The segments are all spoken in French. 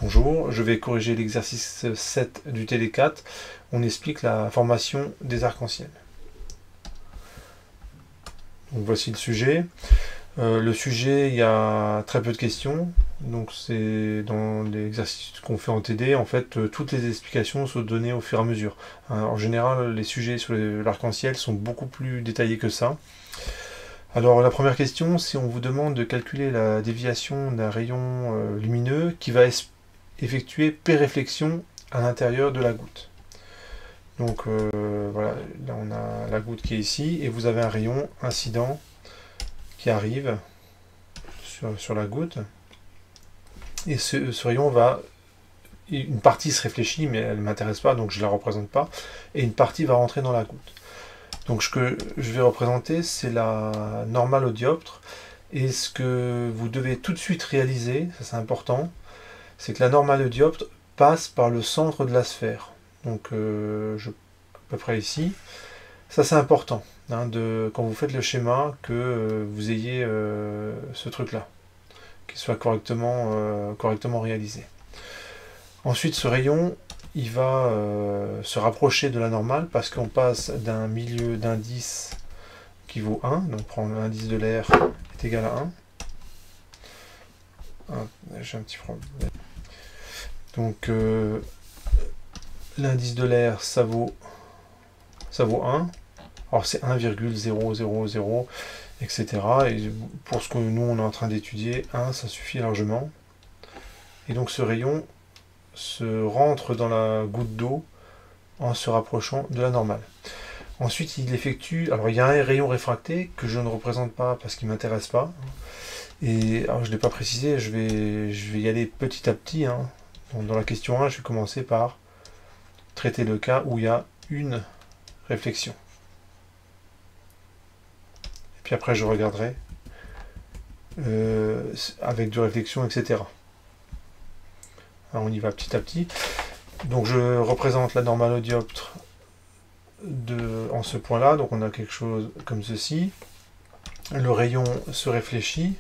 Bonjour, je vais corriger l'exercice 7 du TD4. On explique la formation des arcs-en-ciel. Donc voici le sujet. Le sujet, il y a très peu de questions. Donc c'est dans l'exercice qu'on fait en TD, en fait, toutes les explications sont données au fur et à mesure. En général, les sujets sur l'arc-en-ciel sont beaucoup plus détaillés que ça. Alors la première question, c'est on vous demande de calculer la déviation d'un rayon lumineux qui va effectuer P-réflexion à l'intérieur de la goutte. Donc voilà, là on a la goutte qui est ici, et vous avez un rayon incident qui arrive sur la goutte. Et ce rayon va... Une partie se réfléchit, mais elle ne m'intéresse pas, donc je ne la représente pas. Et une partie va rentrer dans la goutte. Donc ce que je vais représenter, c'est la normale au dioptre. Et ce que vous devez tout de suite réaliser, ça c'est important, c'est que la normale au dioptre passe par le centre de la sphère. Donc à peu près ici. Ça c'est important, hein, quand vous faites le schéma, que vous ayez ce truc-là, qu'il soit correctement réalisé. Ensuite, ce rayon, il va se rapprocher de la normale parce qu'on passe d'un milieu d'indice qui vaut 1, donc prendre l'indice de l'air est égal à 1. J'ai un petit problème. Donc l'indice de l'air, ça vaut 1. Alors c'est 1,000, etc. Et pour ce que nous on est en train d'étudier, 1, ça suffit largement. Et donc ce rayon se rentre dans la goutte d'eau en se rapprochant de la normale. Ensuite, il effectue... Alors, il y a un rayon réfracté que je ne représente pas parce qu'il ne m'intéresse pas. Et alors, je ne l'ai pas précisé, je vais y aller petit à petit. Hein. Donc, dans la question 1, je vais commencer par traiter le cas où il y a une réflexion. Et puis après, je regarderai avec deux réflexions, etc. Alors, on y va petit à petit. Donc, je représente la normale au dioptre en ce point-là. Donc, on a quelque chose comme ceci. Le rayon se réfléchit.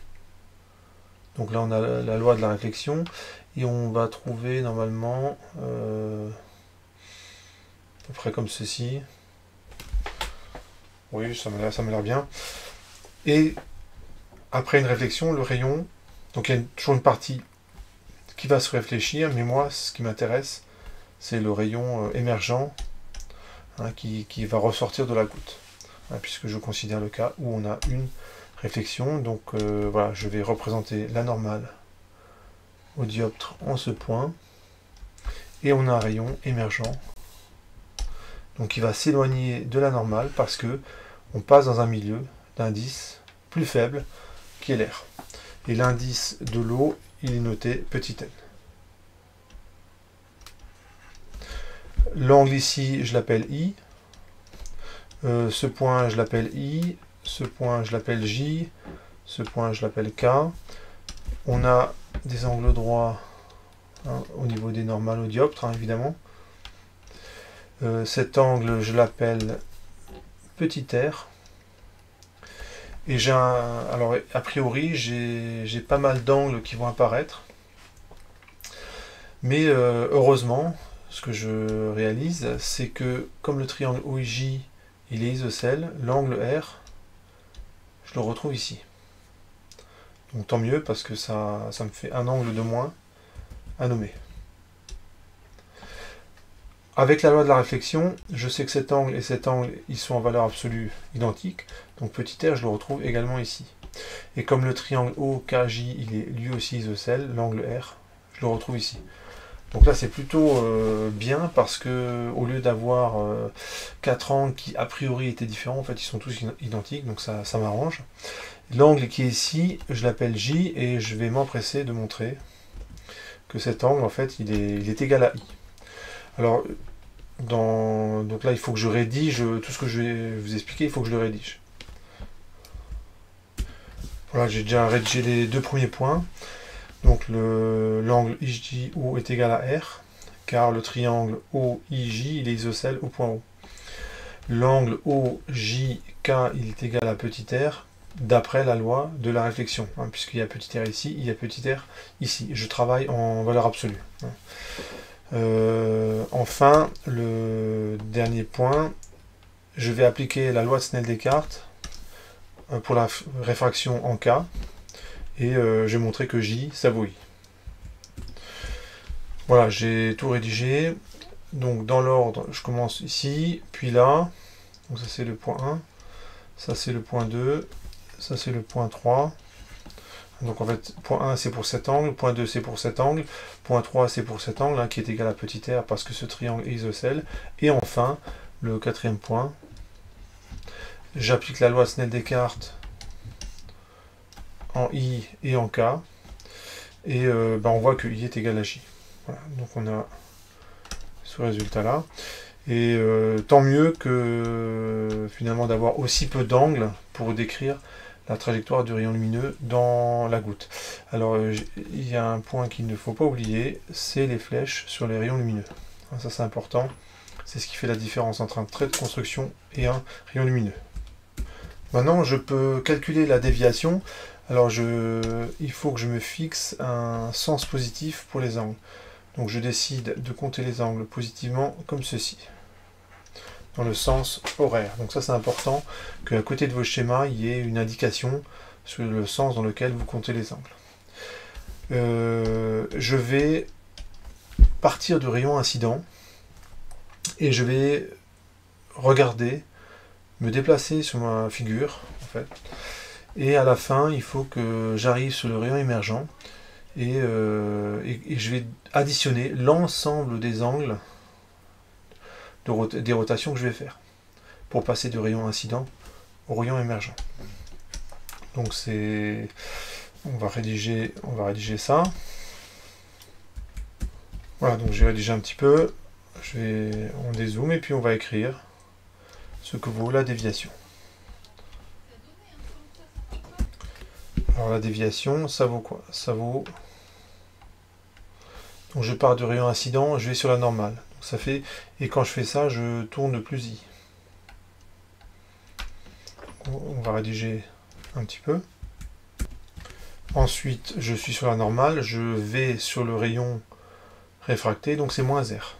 Donc là, on a la loi de la réflexion. Et on va trouver normalement à peu près comme ceci. Oui, ça m'a l'air bien. Et après une réflexion, le rayon, donc il y a toujours une partie qui va se réfléchir, mais moi, ce qui m'intéresse, c'est le rayon émergent, hein, qui va ressortir de la goutte, hein, puisque je considère le cas où on a une réflexion. Donc voilà, je vais représenter la normale au dioptre en ce point, et on a un rayon émergent, donc il va s'éloigner de la normale parce que on passe dans un milieu d'indice plus faible qui est l'air. Et l'indice de l'eau, il est noté petit n. L'angle ici, je l'appelle I. Ce point, je l'appelle I. Ce point, je l'appelle J. Ce point, je l'appelle K. On a des angles droits, hein, au niveau des normales au dioptre, hein, évidemment. Cet angle, je l'appelle petit r. Et alors, a priori, j'ai pas mal d'angles qui vont apparaître. Mais heureusement, ce que je réalise, c'est que comme le triangle OIJ, il est isocèle, l'angle R, je le retrouve ici. Donc tant mieux, parce que ça me fait un angle de moins à nommer. Avec la loi de la réflexion, je sais que cet angle et cet angle, ils sont en valeur absolue identiques. Donc petit r, je le retrouve également ici. Et comme le triangle OKJ, il est lui aussi isocèle, l'angle R, je le retrouve ici. Donc là, c'est plutôt bien, parce que au lieu d'avoir 4 angles qui a priori étaient différents, en fait, ils sont tous identiques, donc ça m'arrange. L'angle qui est ici, je l'appelle J, et je vais m'empresser de montrer que cet angle, en fait, il est égal à I. Alors, donc là, il faut que je rédige tout ce que je vais vous expliquer, il faut que je le rédige. Voilà, j'ai déjà rédigé les deux premiers points. Donc l'angle IJO est égal à R, car le triangle OIJ, il est isocèle au point O. L'angle OJK, il est égal à petit r, d'après la loi de la réflexion, hein, puisqu'il y a petit r ici, il y a petit r ici. Je travaille en valeur absolue. Hein. Enfin, le dernier point, je vais appliquer la loi de Snell-Descartes pour la réfraction en K, et je vais montrer que J, ça vaut I. Voilà, j'ai tout rédigé. Donc dans l'ordre, je commence ici, puis là. Donc ça c'est le point 1, ça c'est le point 2, ça c'est le point 3. Donc en fait, point 1 c'est pour cet angle, point 2 c'est pour cet angle, point 3 c'est pour cet angle, hein, qui est égal à petit r parce que ce triangle est isocèle. Et enfin, le quatrième point, j'applique la loi Snell-Descartes en I et en K, et on voit que I est égal à J. Voilà, donc on a ce résultat-là. Et tant mieux que finalement d'avoir aussi peu d'angles pour décrire la trajectoire du rayon lumineux dans la goutte. Alors il y a un point qu'il ne faut pas oublier, c'est les flèches sur les rayons lumineux. Ça c'est important, c'est ce qui fait la différence entre un trait de construction et un rayon lumineux. Maintenant je peux calculer la déviation. Alors il faut que je me fixe un sens positif pour les angles. Donc je décide de compter les angles positivement comme ceci, dans le sens horaire. Donc ça c'est important qu'à côté de vos schémas, il y ait une indication sur le sens dans lequel vous comptez les angles. Je vais partir du rayon incident et je vais regarder, me déplacer sur ma figure en fait. Et à la fin, il faut que j'arrive sur le rayon émergent et je vais additionner l'ensemble des angles des rotations que je vais faire pour passer du rayon incident au rayon émergent. Donc on va rédiger ça. Voilà, donc j'ai rédigé un petit peu. On dézoome et puis on va écrire ce que vaut la déviation. Alors la déviation, ça vaut quoi? Ça vaut... Donc je pars du rayon incident, je vais sur la normale. Donc ça fait... Et quand je fais ça, je tourne plus I. On va rédiger un petit peu. Ensuite, je suis sur la normale, je vais sur le rayon réfracté, donc c'est moins R.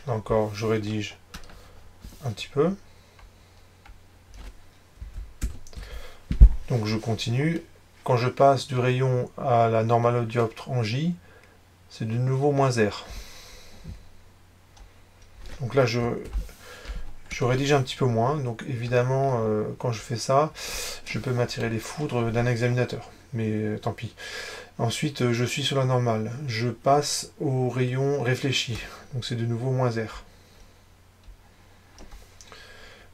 Là encore, je rédige un petit peu. Donc je continue. Quand je passe du rayon à la normale dioptre en J, c'est de nouveau moins R. Donc là, je rédige un petit peu moins. Donc évidemment, quand je fais ça, je peux m'attirer les foudres d'un examinateur. Mais tant pis. Ensuite, je suis sur la normale. Je passe au rayon réfléchi. Donc c'est de nouveau moins R.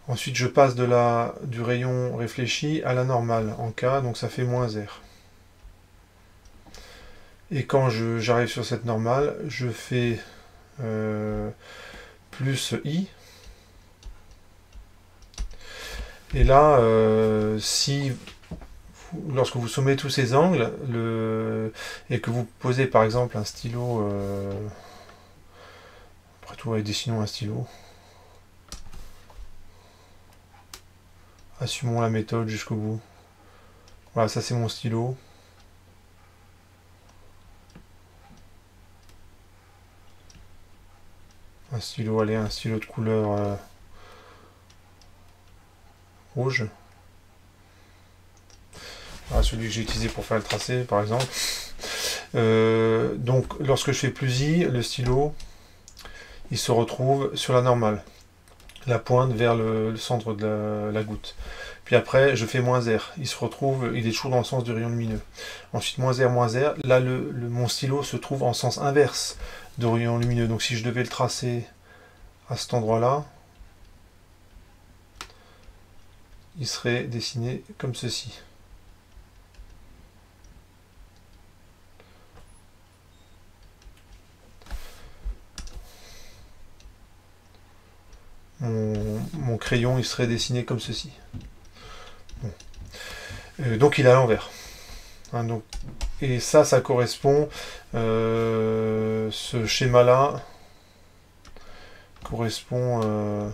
Ensuite, je passe du rayon réfléchi à la normale en K, donc ça fait moins R. Et quand j'arrive sur cette normale, je fais plus I. Et là, lorsque vous sommez tous ces angles, et que vous posez par exemple un stylo, après tout, dessinons un stylo. Assumons la méthode jusqu'au bout. Voilà, ça c'est mon stylo. Un stylo, allez, un stylo de couleur rouge. Voilà, celui que j'ai utilisé pour faire le tracé, par exemple. Donc, lorsque je fais plus I, le stylo, il se retrouve sur la normale. La pointe vers le centre de la goutte. Puis après, je fais moins R. Il est toujours dans le sens du rayon lumineux. Ensuite, moins R. Là, mon stylo se trouve en sens inverse du rayon lumineux. Donc si je devais le tracer à cet endroit-là, il serait dessiné comme ceci. Mon crayon, il serait dessiné comme ceci. Bon. Donc il est à l'envers. Hein, et ça correspond, ce schéma-là correspond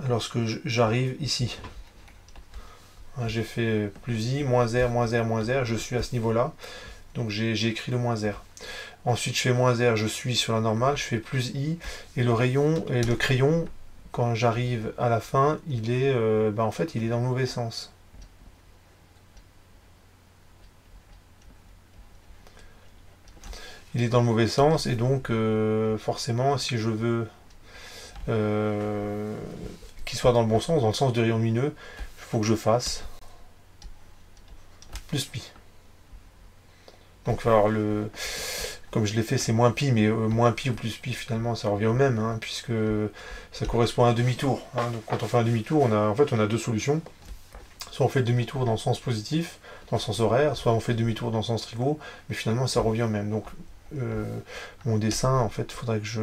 lorsque j'arrive ici. J'ai fait plus I, moins R, moins R, moins R, je suis à ce niveau-là. Donc j'ai écrit le moins R. Ensuite je fais moins R, je suis sur la normale, je fais plus I, et le rayon et le crayon, quand j'arrive à la fin, il est en fait il est dans le mauvais sens. Il est dans le mauvais sens, et donc forcément si je veux qu'il soit dans le bon sens, dans le sens du rayon lumineux, il faut que je fasse plus pi. Donc alors comme je l'ai fait, c'est moins pi, mais moins pi ou plus pi, finalement, ça revient au même, hein, puisque ça correspond à un demi-tour. Hein. Donc quand on fait un demi-tour, en fait, on a deux solutions. Soit on fait demi-tour dans le sens positif, dans le sens horaire, soit on fait demi-tour dans le sens trigo, mais finalement, ça revient au même. Donc mon dessin, en fait, il faudrait que je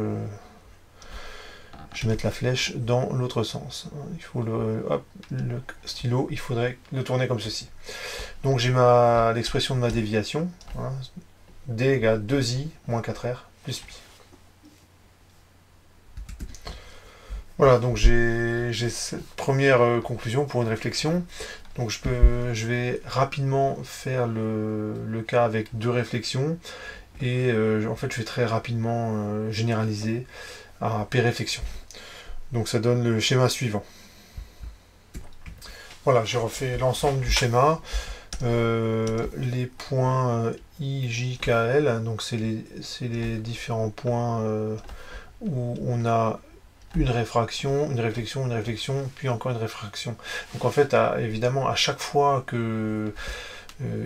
mette la flèche dans l'autre sens. Il faut le stylo, il faudrait le tourner comme ceci. Donc j'ai l'expression de ma déviation. Hein, D égale 2i moins 4r plus pi. Voilà, donc j'ai cette première conclusion pour une réflexion. Donc je vais rapidement faire le cas avec deux réflexions, et en fait je vais très rapidement généraliser à P réflexion. Donc ça donne le schéma suivant. Voilà, j'ai refait l'ensemble du schéma. Les points I, J, K, L, donc c'est les différents points où on a une réfraction, une réflexion, puis encore une réfraction. Donc en fait, évidemment, à chaque fois que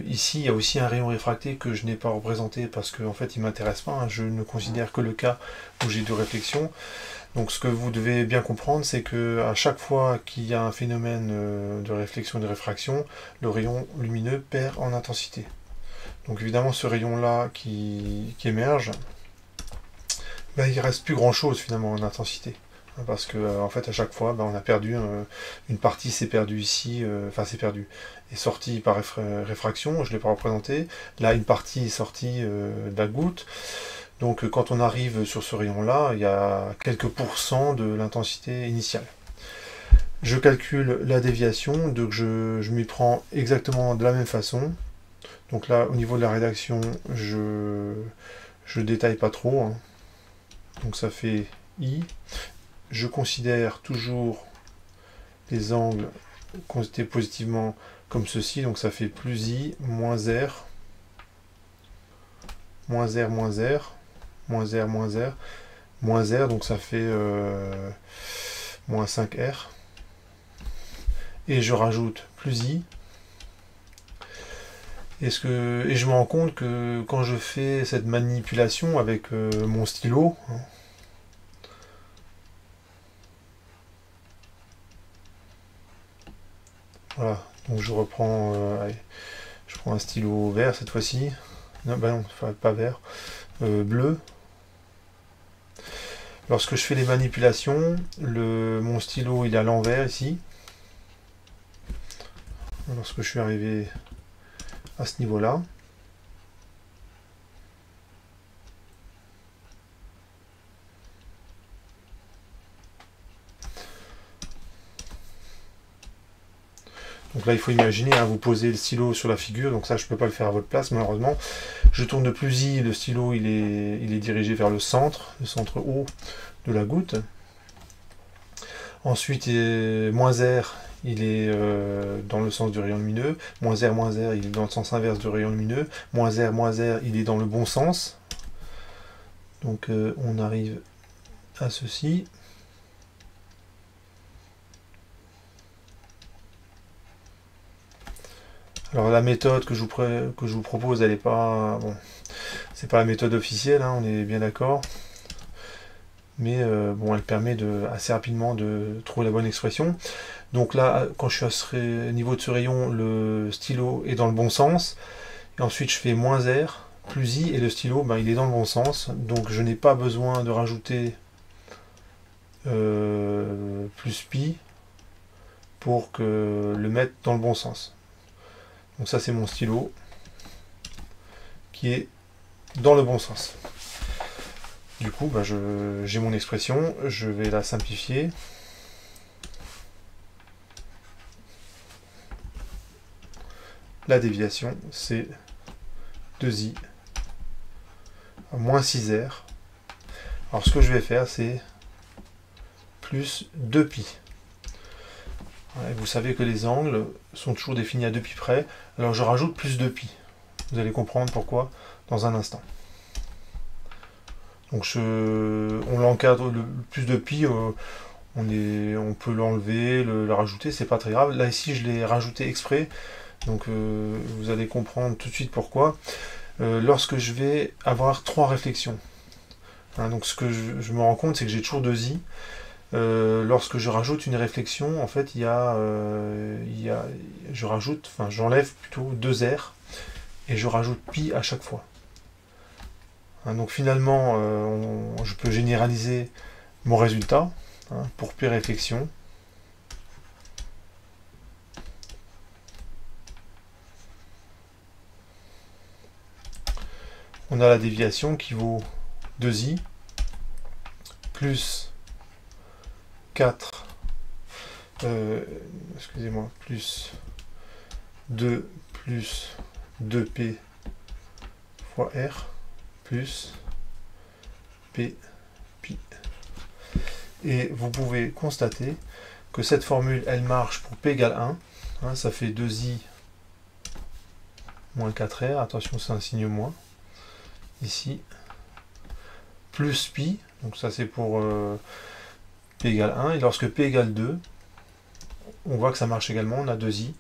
ici, il y a aussi un rayon réfracté que je n'ai pas représenté parce qu'en fait, il ne m'intéresse pas. Hein. Je ne considère que le cas où j'ai deux réflexions. Donc ce que vous devez bien comprendre, c'est que à chaque fois qu'il y a un phénomène de réflexion et de réfraction, le rayon lumineux perd en intensité. Donc évidemment, ce rayon-là qui émerge, il ne reste plus grand-chose finalement en intensité. Parce que en fait, à chaque fois, on a perdu, une partie s'est perdue ici, c'est perdu, est sortie par réfraction, je ne l'ai pas représenté. Là, une partie est sortie de la goutte. Donc quand on arrive sur ce rayon-là, il y a quelques pourcents de l'intensité initiale. Je calcule la déviation, donc je m'y prends exactement de la même façon. Donc là, au niveau de la rédaction, je détaille pas trop. Hein. Donc ça fait I. Je considère toujours les angles constatés positivement comme ceci, donc ça fait plus I, moins R, moins R, moins R, moins R, moins R, moins R, donc ça fait moins 5R. Et je rajoute plus I. Et je me rends compte que quand je fais cette manipulation avec mon stylo, hein, voilà, donc je reprends, allez, je prends un stylo vert cette fois-ci, non, pas vert, bleu. Lorsque je fais les manipulations, mon stylo il est à l'envers ici. Lorsque je suis arrivé à ce niveau-là. Donc là, il faut imaginer, hein, vous posez le stylo sur la figure, donc ça, je ne peux pas le faire à votre place, malheureusement. Je tourne de plus I, le stylo, il est dirigé vers le centre haut de la goutte. Ensuite, moins R, il est dans le sens du rayon lumineux. Moins R, il est dans le sens inverse du rayon lumineux. Moins R, il est dans le bon sens. Donc on arrive à ceci. Alors la méthode que je vous propose, elle n'est pas... Bon, c'est pas la méthode officielle, hein, on est bien d'accord. Mais elle permet assez rapidement de trouver la bonne expression. Donc là, quand je suis à ce niveau de ce rayon, le stylo est dans le bon sens. Et ensuite, je fais moins R, plus I, et le stylo, il est dans le bon sens. Donc je n'ai pas besoin de rajouter plus pi pour le mettre dans le bon sens. Donc ça, c'est mon stylo qui est dans le bon sens. Du coup, j'ai mon expression, je vais la simplifier. la déviation, c'est 2i à moins 6r. Alors ce que je vais faire, c'est plus 2pi. Ouais, vous savez que les angles sont toujours définis à 2pi près, alors je rajoute plus 2pi. Vous allez comprendre pourquoi dans un instant. Donc on l'encadre, le plus de pi, on peut l'enlever, le rajouter, c'est pas très grave. Là ici je l'ai rajouté exprès, donc vous allez comprendre tout de suite pourquoi. Lorsque je vais avoir 3 réflexions, hein, donc ce que je me rends compte, c'est que j'ai toujours 2i. Lorsque je rajoute une réflexion, en fait, j'enlève plutôt 2r et je rajoute pi à chaque fois. Hein, donc finalement, je peux généraliser mon résultat, hein, pour pi réflexion. On a la déviation qui vaut 2i plus 4, excusez-moi, plus 2 plus 2p fois r plus p pi. Et vous pouvez constater que cette formule, elle marche pour p égale 1. Hein, ça fait 2i moins 4r, attention c'est un signe moins, ici, plus pi, donc ça c'est pour p égale 1, et lorsque p égale 2, on voit que ça marche également, on a 2i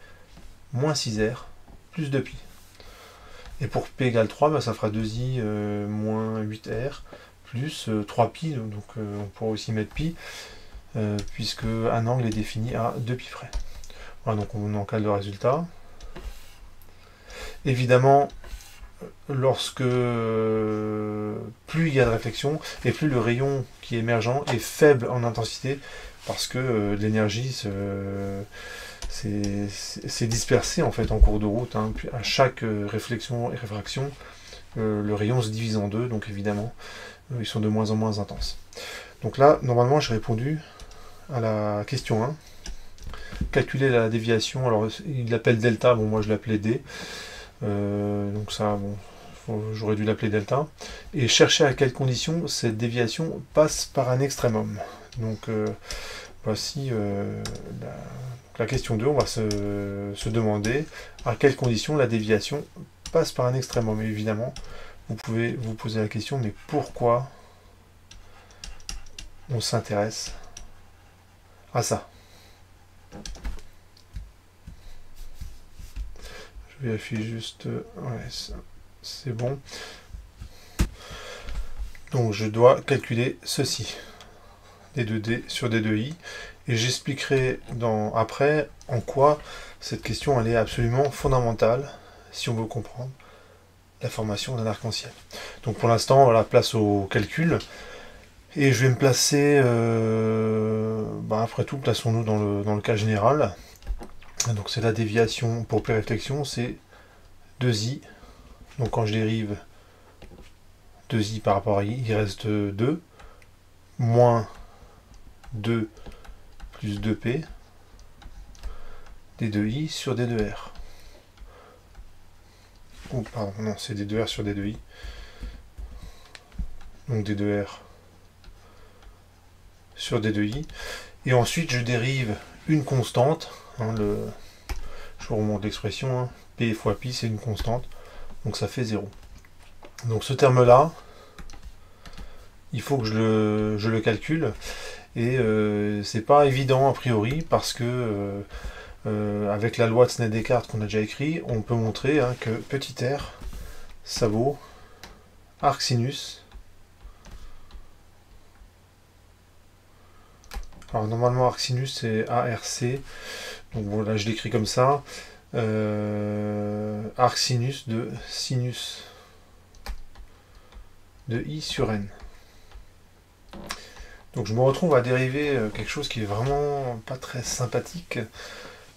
moins 6r plus 2pi. Et pour p égale 3, bah, ça fera 2i moins 8r plus 3pi, donc on pourra aussi mettre pi, puisque un angle est défini à 2pi près. Voilà, donc on encadre le résultat. Évidemment, lorsque plus il y a de réflexion, et plus le rayon qui est émergent est faible en intensité, parce que l'énergie s'est dispersée en fait en cours de route, hein. Puis à chaque réflexion et réfraction, le rayon se divise en deux, donc évidemment, ils sont de moins en moins intenses. Donc là, normalement, j'ai répondu à la question 1. Calculer la déviation, alors il l'appelle delta, bon moi je l'appelais d, donc ça, bon, j'aurais dû l'appeler delta, et chercher à quelles conditions cette déviation passe par un extrémum. Donc voici la question 2, on va se demander à quelles conditions la déviation passe par un extrémum. Et évidemment, vous pouvez vous poser la question, mais pourquoi on s'intéresse à ça? Je vérifie juste, ouais, c'est bon. Donc je dois calculer ceci, d2d sur d2i, et j'expliquerai après en quoi cette question elle est absolument fondamentale si on veut comprendre la formation d'un arc-en-ciel. Donc pour l'instant, voilà, place au calcul, et je vais me placer, après tout, plaçons-nous dans le cas général. Donc c'est la déviation pour p réflexion, c'est 2i. Donc quand je dérive 2i par rapport à i, il reste 2, moins 2 plus 2p, d2i sur d2r. Oh, pardon, non, c'est d2r sur d2i. Donc d2r sur d2i. Et ensuite, je dérive une constante. Hein, je vous remonte l'expression. Hein, p fois pi, c'est une constante. Donc ça fait 0. Donc ce terme-là, il faut que je le calcule. Et c'est pas évident a priori parce que avec la loi de Snell-Descartes qu'on a déjà écrit, on peut montrer, hein, que petit r, ça vaut arc sinus. Alors normalement arc sinus c'est ARC, donc voilà, je l'écris comme ça. Arc sinus de i sur n. Donc je me retrouve à dériver quelque chose qui est vraiment pas très sympathique.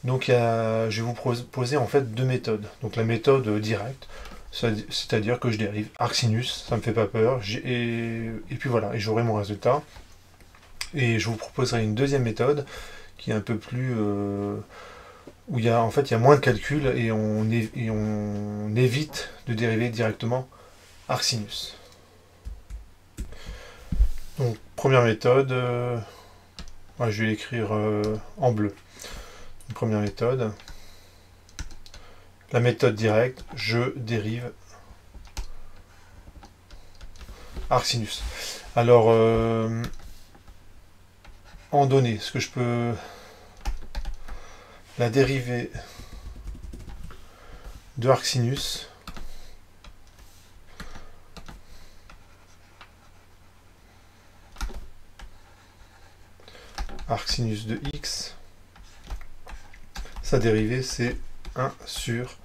Donc je vais vous proposer en fait deux méthodes. Donc la méthode directe, c'est-à-dire que je dérive arc sinus, ça me fait pas peur, et puis voilà, et j'aurai mon résultat. Et je vous proposerai une deuxième méthode qui est un peu plus où en fait, il y a moins de calculs et on évite de dériver directement arcsinus. Donc, première méthode, je vais l'écrire en bleu. Donc, première méthode, la méthode directe, je dérive arcsinus. Alors, en données, ce que je peux... La dérivée de arcsinus de x, sa dérivée c'est 1 sur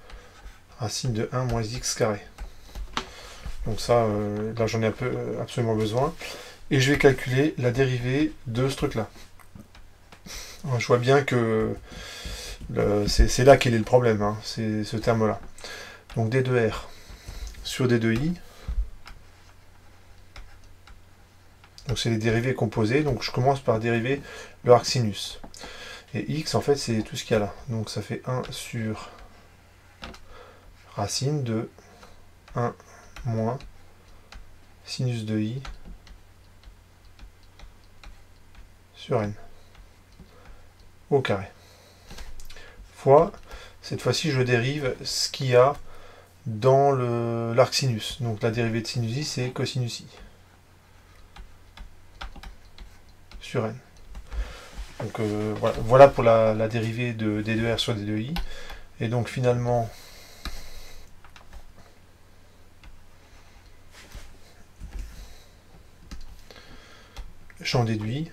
racine de 1 moins x carré. Donc ça, là j'en ai absolument besoin. Et je vais calculer la dérivée de ce truc-là. Je vois bien que c'est là qu'est le problème, hein, c'est ce terme-là. Donc d2r sur d2i. Donc c'est les dérivées composées, donc je commence par dériver le arcsinus. Et x, en fait, c'est tout ce qu'il y a là. Donc ça fait 1 sur racine de 1 moins sinus de i sur n au carré. Fois, cette fois-ci, je dérive ce qu'il y a dans l'arcsinus. Donc la dérivée de sinus i, c'est cosinus i sur n. Donc voilà pour la dérivée de d2r sur d2i. Et donc finalement, j'en déduis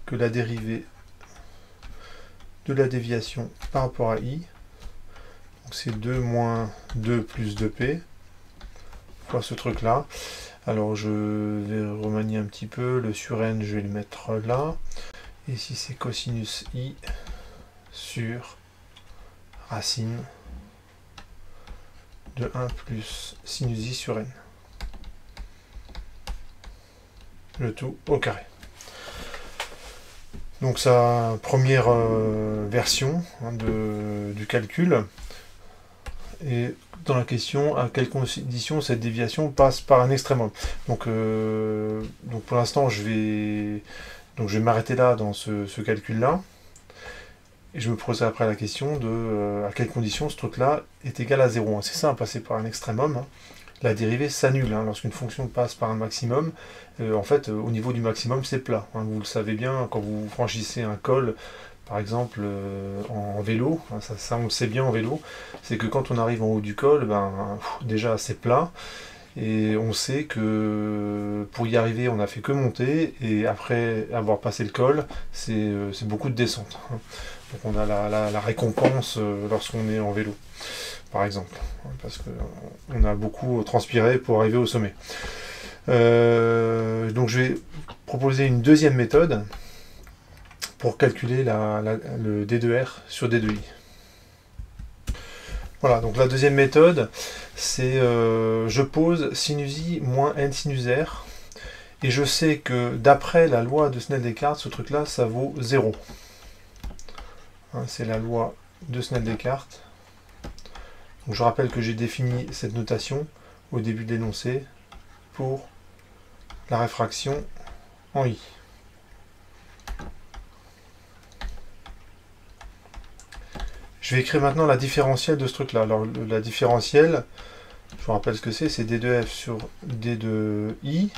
que la dérivée de la déviation par rapport à i, c'est 2 moins 2 plus 2p, fois ce truc là. Alors je vais remanier un petit peu, le sur n je vais le mettre là, et ici c'est cosinus i sur racine de 1 plus sinus i sur n. Le tout au carré. Donc sa première version du calcul. Et dans la question, à quelles conditions cette déviation passe par un extrémum. Donc pour l'instant, je vais m'arrêter là dans ce calcul-là. Et je me poserai après la question de à quelles conditions ce truc-là est égal à 0. C'est ça, passer par un extrémum. La dérivée s'annule. Lorsqu'une fonction passe par un maximum, en fait, au niveau du maximum, c'est plat. Vous le savez bien, quand vous franchissez un col, par exemple, en vélo, ça on le sait bien en vélo, c'est que quand on arrive en haut du col, déjà c'est plat, et on sait que pour y arriver, on n'a fait que monter, et après avoir passé le col, c'est beaucoup de descente. Donc on a la récompense lorsqu'on est en vélo, par exemple, parce qu'on a beaucoup transpiré pour arriver au sommet. Donc je vais proposer une deuxième méthode pour calculer le D2R sur D2I. Voilà, donc la deuxième méthode, c'est je pose sinus i moins n sinus r, et je sais que d'après la loi de Snell-Descartes, ce truc-là, ça vaut 0. C'est la loi de Snell-Descartes. Donc je rappelle que j'ai défini cette notation au début de l'énoncé pour la réfraction en i. Je vais écrire maintenant la différentielle de ce truc-là. Alors la différentielle, je vous rappelle ce que c'est d2f sur d2i.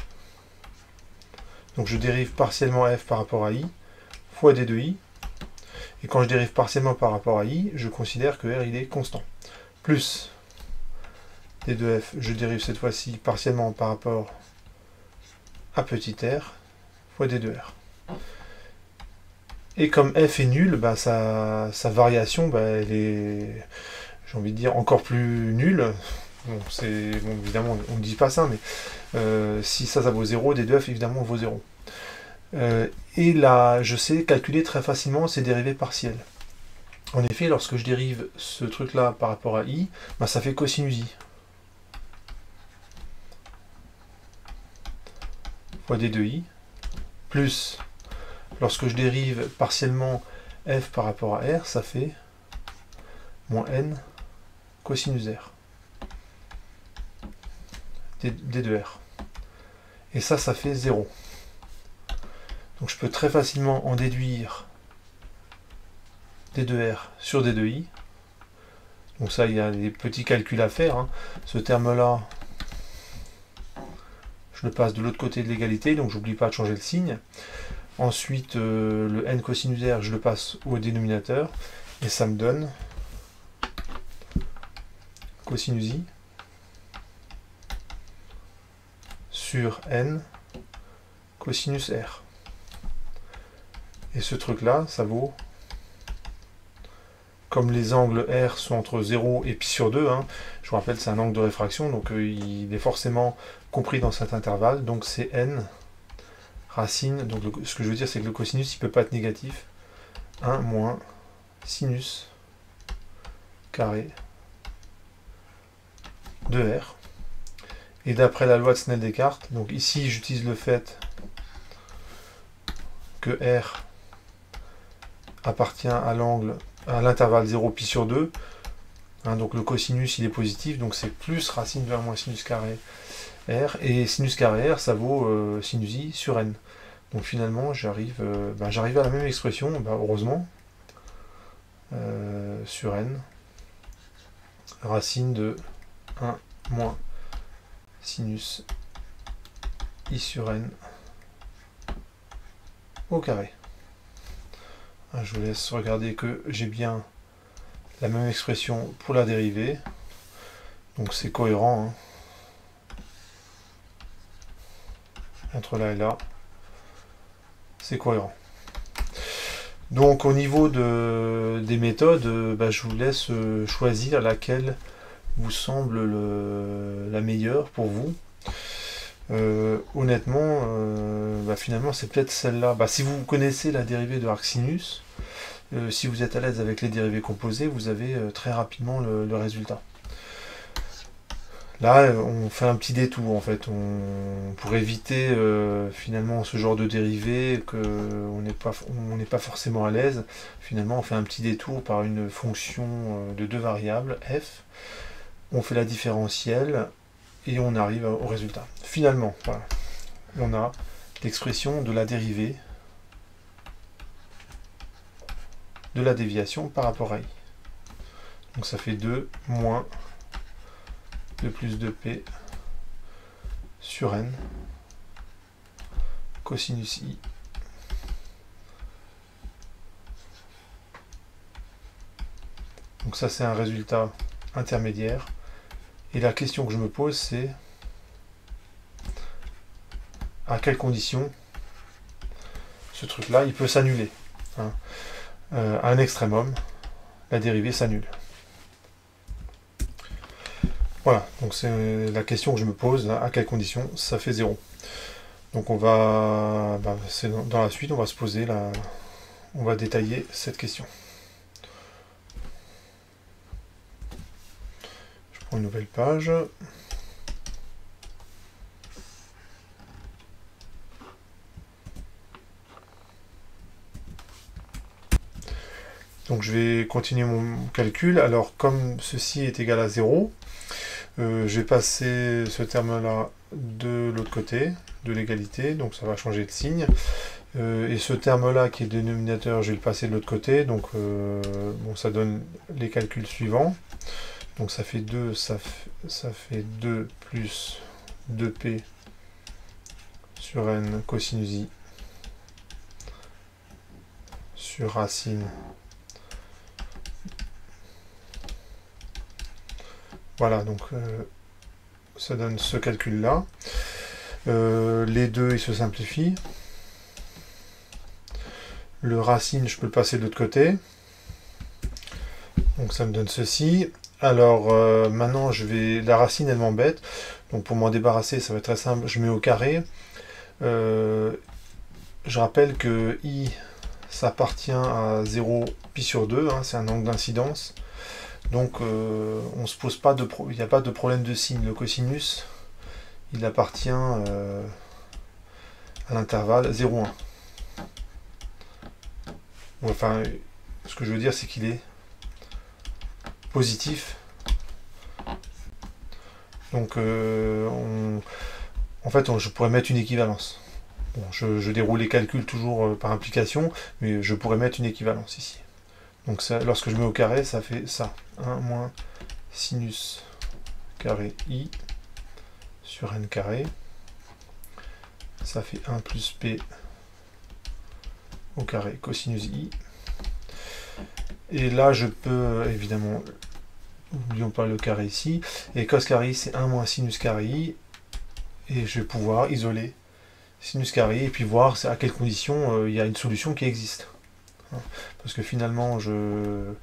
Donc je dérive partiellement f par rapport à i, fois d2i. Et quand je dérive partiellement par rapport à i, je considère que r il est constant. Plus d2f, je dérive cette fois-ci partiellement par rapport à petit r, fois d2r. Et comme f est nul, sa variation, elle est, j'ai envie de dire, encore plus nulle. Bon, évidemment, on ne dit pas ça, mais si ça vaut 0, d2f, évidemment, vaut 0. Et là, je sais calculer très facilement ces dérivées partielles. En effet, lorsque je dérive ce truc-là par rapport à i, ça fait cosinus i. Fois d2i, plus... Lorsque je dérive partiellement f par rapport à r, ça fait moins n cosinus r d de r. Et ça fait 0. Donc je peux très facilement en déduire d de r sur d de i. Donc ça, il y a des petits calculs à faire, hein. Ce terme-là, je le passe de l'autre côté de l'égalité, donc j'oublie pas de changer le signe. Ensuite, le n cosinus r, je le passe au dénominateur, et ça me donne cosinus i sur n cosinus r. Et ce truc-là, ça vaut, comme les angles R sont entre 0 et pi sur 2, hein, je vous rappelle, c'est un angle de réfraction, donc il est forcément compris dans cet intervalle, donc c'est n racine, donc ce que je veux dire, c'est que le cosinus, il ne peut pas être négatif, 1 moins sinus carré de R. Et d'après la loi de Snell-Descartes, donc ici j'utilise le fait que R appartient à l'angle, à l'intervalle 0 pi sur 2, hein, donc le cosinus il est positif, donc c'est plus racine de 1 moins sinus carré R, et sinus carré R ça vaut sinus i sur n. Donc finalement j'arrive à la même expression, heureusement, sur n, racine de 1 moins sinus i sur n au carré. Je vous laisse regarder que j'ai bien la même expression pour la dérivée. Donc c'est cohérent, hein. Entre là et là, c'est cohérent. Donc au niveau des méthodes, je vous laisse choisir laquelle vous semble la meilleure pour vous. Honnêtement, finalement c'est peut-être celle-là. Si vous connaissez la dérivée de arcsinus, si vous êtes à l'aise avec les dérivées composées, vous avez très rapidement le résultat. Là, on fait un petit détour en fait, pour éviter finalement ce genre de dérivée qu'on n'est pas forcément à l'aise. Finalement, on fait un petit détour par une fonction de deux variables, f. On fait la différentielle et on arrive au résultat. Finalement, voilà, on a l'expression de la dérivée de la déviation par rapport à i. Donc ça fait 2 moins 2 plus 2p sur n cosinus i donc ça c'est un résultat intermédiaire. Et la question que je me pose, c'est à quelles conditions ce truc-là, il peut s'annuler, hein. À un extrémum, la dérivée s'annule. Voilà, donc c'est la question que je me pose, à quelles conditions ça fait 0. Donc on va, dans la suite, on va se poser on va détailler cette question. Une nouvelle page. Donc je vais continuer mon calcul. Alors comme ceci est égal à 0, je vais passer ce terme-là de l'autre côté de l'égalité, donc ça va changer de signe. Et ce terme-là qui est dénominateur, je vais le passer de l'autre côté, donc ça donne les calculs suivants. Donc ça fait 2, ça fait 2 plus 2p sur n cosinus i sur racine. Voilà, donc ça donne ce calcul-là. Les deux, ils se simplifient. Le racine, je peux le passer de l'autre côté. Donc ça me donne ceci. Alors maintenant la racine elle m'embête, donc pour m'en débarrasser ça va être très simple, je mets au carré. Je rappelle que i ça appartient à 0 pi sur 2, hein, c'est un angle d'incidence, donc on se pose pas il n'y a pas de problème de signe. Le cosinus il appartient à l'intervalle 0,1. Enfin Ce que je veux dire, c'est qu'il est positif. Donc, en fait, je pourrais mettre une équivalence. Bon, je déroule les calculs toujours par implication, mais je pourrais mettre une équivalence ici. Donc, ça, lorsque je mets au carré, ça fait ça. 1 moins sinus carré i sur n carré. Ça fait 1 plus p au carré cosinus i. Et là, je peux, évidemment, n'oublions pas le carré ici. Et cos carré i, c'est 1 moins sinus carré i. Et je vais pouvoir isoler sinus carré i et puis voir à quelles conditions il y a une solution qui existe. Parce que finalement, ce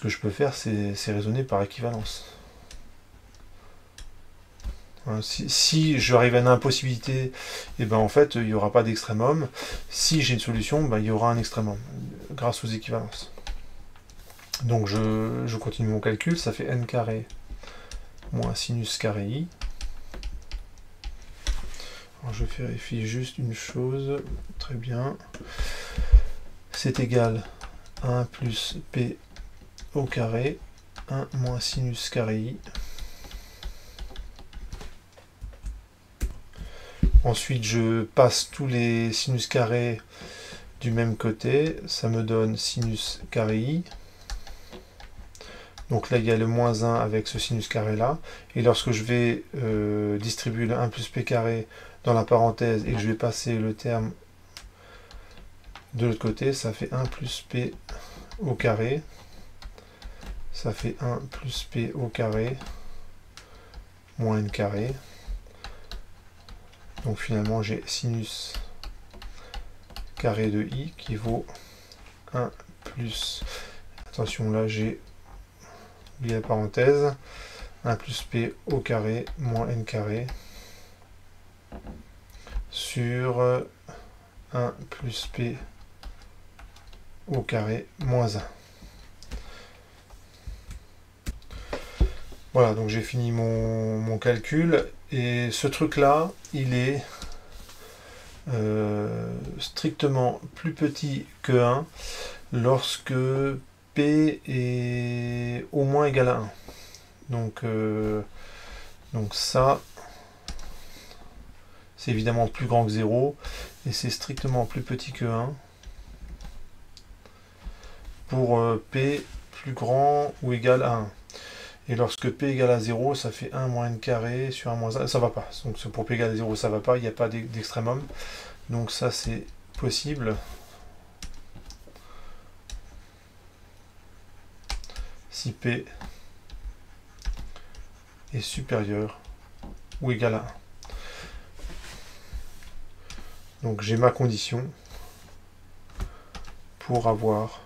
que je peux faire, c'est raisonner par équivalence. Si j'arrive à une impossibilité, et ben en fait, il n'y aura pas d'extrémum. Si j'ai une solution, ben, il y aura un extrémum, grâce aux équivalences. Donc je continue mon calcul, ça fait n carré moins sinus carré i. Alors je vérifie juste une chose, très bien. C'est égal à 1 plus p au carré, 1 moins sinus carré i. Ensuite, je passe tous les sinus carrés du même côté. Ça me donne sinus carré i. Donc là, il y a le moins 1 avec ce sinus carré là. Et lorsque je vais distribuer le 1 plus p carré dans la parenthèse et que je vais passer le terme de l'autre côté, ça fait 1 plus p au carré. Ça fait 1 plus p au carré moins n carré. Donc finalement, j'ai sinus carré de i qui vaut 1 plus, attention là j'ai oublié la parenthèse, 1 plus p au carré moins n carré sur 1 plus p au carré moins 1. Voilà, donc j'ai fini mon calcul, et ce truc-là, il est strictement plus petit que 1 lorsque p est au moins égal à 1. Donc ça, c'est évidemment plus grand que 0, et c'est strictement plus petit que 1 pour p plus grand ou égal à 1. Et lorsque p égale à 0, ça fait 1 moins n carré sur 1 moins 1. Ça va pas. Donc pour p égale à 0, ça va pas. Il n'y a pas d'extrémum. Donc ça, c'est possible. Si p est supérieur ou égal à 1. Donc j'ai ma condition pour avoir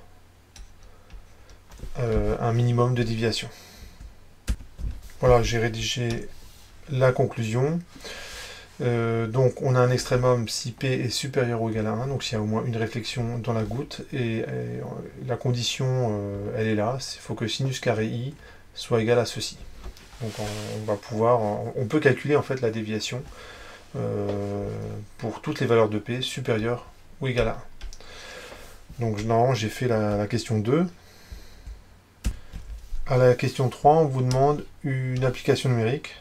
un minimum de déviation. Voilà, j'ai rédigé la conclusion. Donc on a un extrémum si p est supérieur ou égal à 1, donc s'il y a au moins une réflexion dans la goutte, et la condition, elle est là, il faut que sinus carré i soit égal à ceci. Donc on va pouvoir, on peut calculer en fait la déviation pour toutes les valeurs de p supérieures ou égales à 1. Donc normalement j'ai fait la question 2. À la question 3, on vous demande une application numérique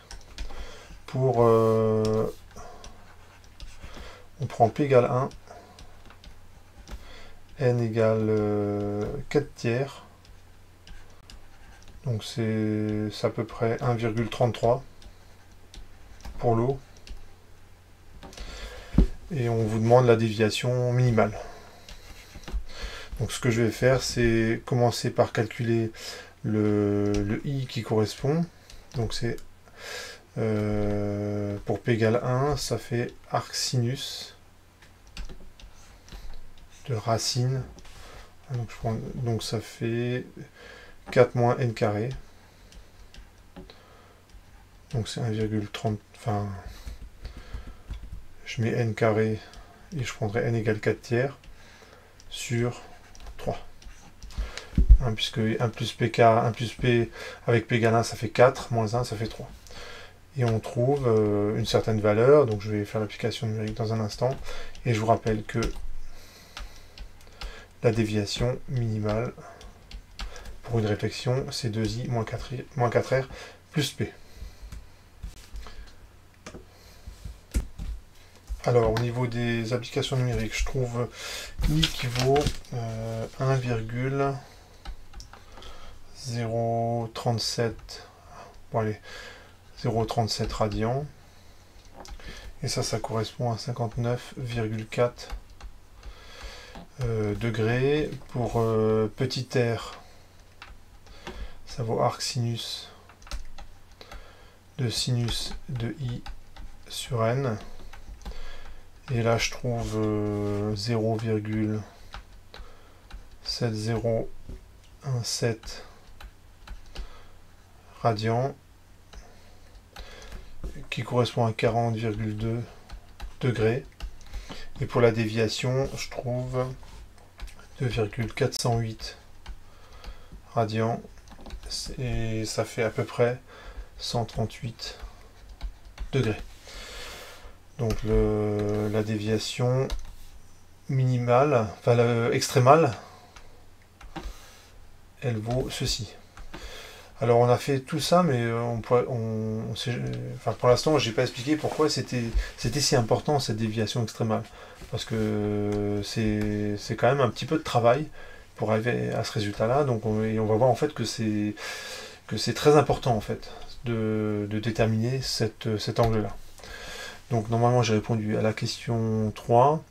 pour... on prend p égale 1, n égale 4 tiers, donc c'est à peu près 1,33 pour l'eau, et on vous demande la déviation minimale. Donc ce que je vais faire, c'est commencer par calculer le i qui correspond. Donc c'est pour p égale 1, ça fait arc sinus de racine. Donc ça fait 4 moins n carré. Donc c'est 1,30. Enfin, je mets n carré et je prendrai n égale 4 tiers sur 3. Puisque 1 plus pk, 1 plus p avec p égale 1, ça fait 4, moins 1, ça fait 3. Et on trouve une certaine valeur, donc je vais faire l'application numérique dans un instant, et je vous rappelle que la déviation minimale pour une réflexion, c'est 2i moins 4r plus p. Alors, au niveau des applications numériques, je trouve i qui vaut 1,037, bon allez, 0,37 radians. Et ça correspond à 59,4 degrés. Pour petit r, ça vaut arc sinus de i sur n. Et là, je trouve 0,7017 radians, qui correspond à 40,2 degrés. Et pour la déviation, je trouve 2,408 radians, et ça fait à peu près 138 degrés. Donc la déviation minimale, enfin extrémale, elle vaut ceci. Alors on a fait tout ça, mais pour l'instant j'ai pas expliqué pourquoi c'était si important cette déviation extrémale. Parce que c'est quand même un petit peu de travail pour arriver à ce résultat-là. Donc on va voir en fait que c'est très important en fait de déterminer cet angle-là. Donc normalement j'ai répondu à la question 3.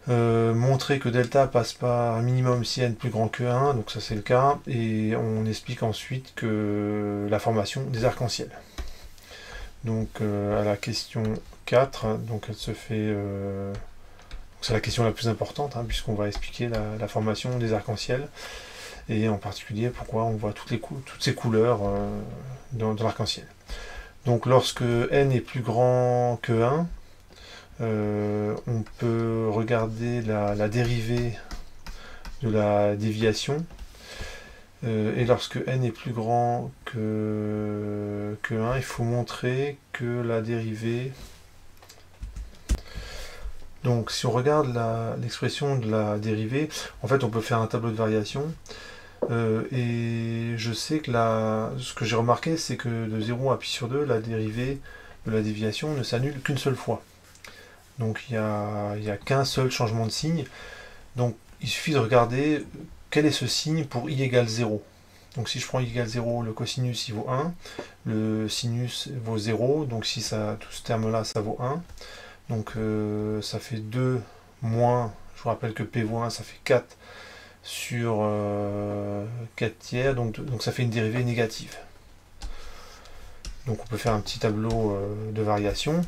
Montrer que delta passe par un minimum si n plus grand que 1, donc ça c'est le cas, et on explique ensuite que la formation des arcs-en-ciel. Donc à la question 4, donc elle se fait... c'est la question la plus importante, hein, puisqu'on va expliquer la formation des arcs-en-ciel, et en particulier pourquoi on voit toutes ces couleurs dans l'arc-en-ciel. Donc lorsque n est plus grand que 1, on peut regarder la dérivée de la déviation, et lorsque n est plus grand que 1, il faut montrer que la dérivée... Donc si on regarde l'expression de la dérivée, en fait on peut faire un tableau de variation. Et je sais que ce que j'ai remarqué, c'est que de 0 à pi sur 2, la dérivée de la déviation ne s'annule qu'une seule fois. Donc il n'y a qu'un seul changement de signe. Donc il suffit de regarder quel est ce signe pour i égale 0. Donc si je prends i égale 0, le cosinus il vaut 1, le sinus vaut 0, donc si tout ce terme-là ça vaut 1. Donc ça fait 2 moins, je vous rappelle que p vaut 1, ça fait 4 sur 4 tiers, donc ça fait une dérivée négative. Donc on peut faire un petit tableau de variation.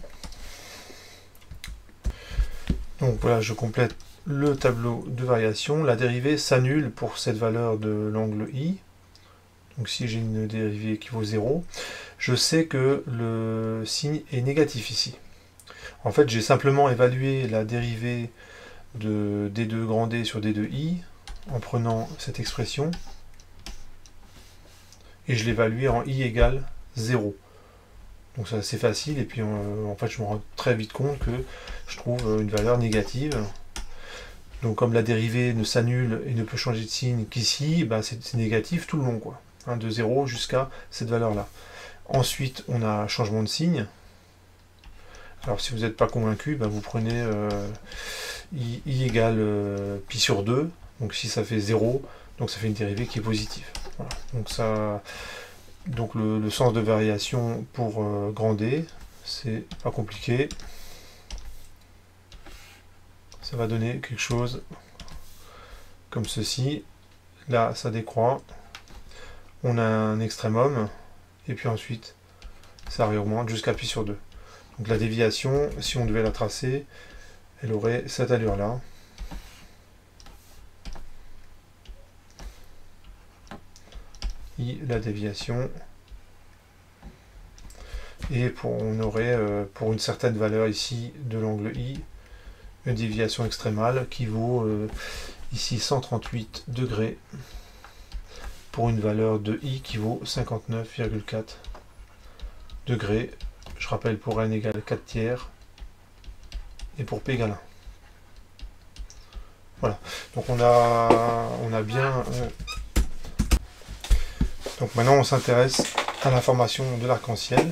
Donc voilà, je complète le tableau de variation. La dérivée s'annule pour cette valeur de l'angle i. Donc si j'ai une dérivée qui vaut 0, je sais que le signe est négatif ici. En fait, j'ai simplement évalué la dérivée de d2 grand D sur d2i en prenant cette expression, et je l'évalue en i égale 0. Donc c'est assez facile, et puis en fait je me rends très vite compte que je trouve une valeur négative. Donc comme la dérivée ne s'annule et ne peut changer de signe qu'ici, bah c'est négatif tout le long, quoi. Hein, de 0 jusqu'à cette valeur-là. Ensuite, on a changement de signe. Alors si vous n'êtes pas convaincu, bah, vous prenez i égale pi sur 2. Donc si ça fait 0, donc ça fait une dérivée qui est positive. Voilà. Donc le sens de variation pour grand D, c'est pas compliqué. Ça va donner quelque chose comme ceci. Là, ça décroît. On a un extrémum, et puis ensuite, ça réaugmente jusqu'à pi sur 2. Donc la déviation, si on devait la tracer, elle aurait cette allure-là. La déviation, et on aurait pour une certaine valeur ici de l'angle i une déviation extrémale qui vaut ici 138 degrés pour une valeur de i qui vaut 59,4 degrés. Je rappelle pour n égale 4 tiers et pour p égale 1. Voilà, donc on a bien Donc maintenant on s'intéresse à la formation de l'arc-en-ciel.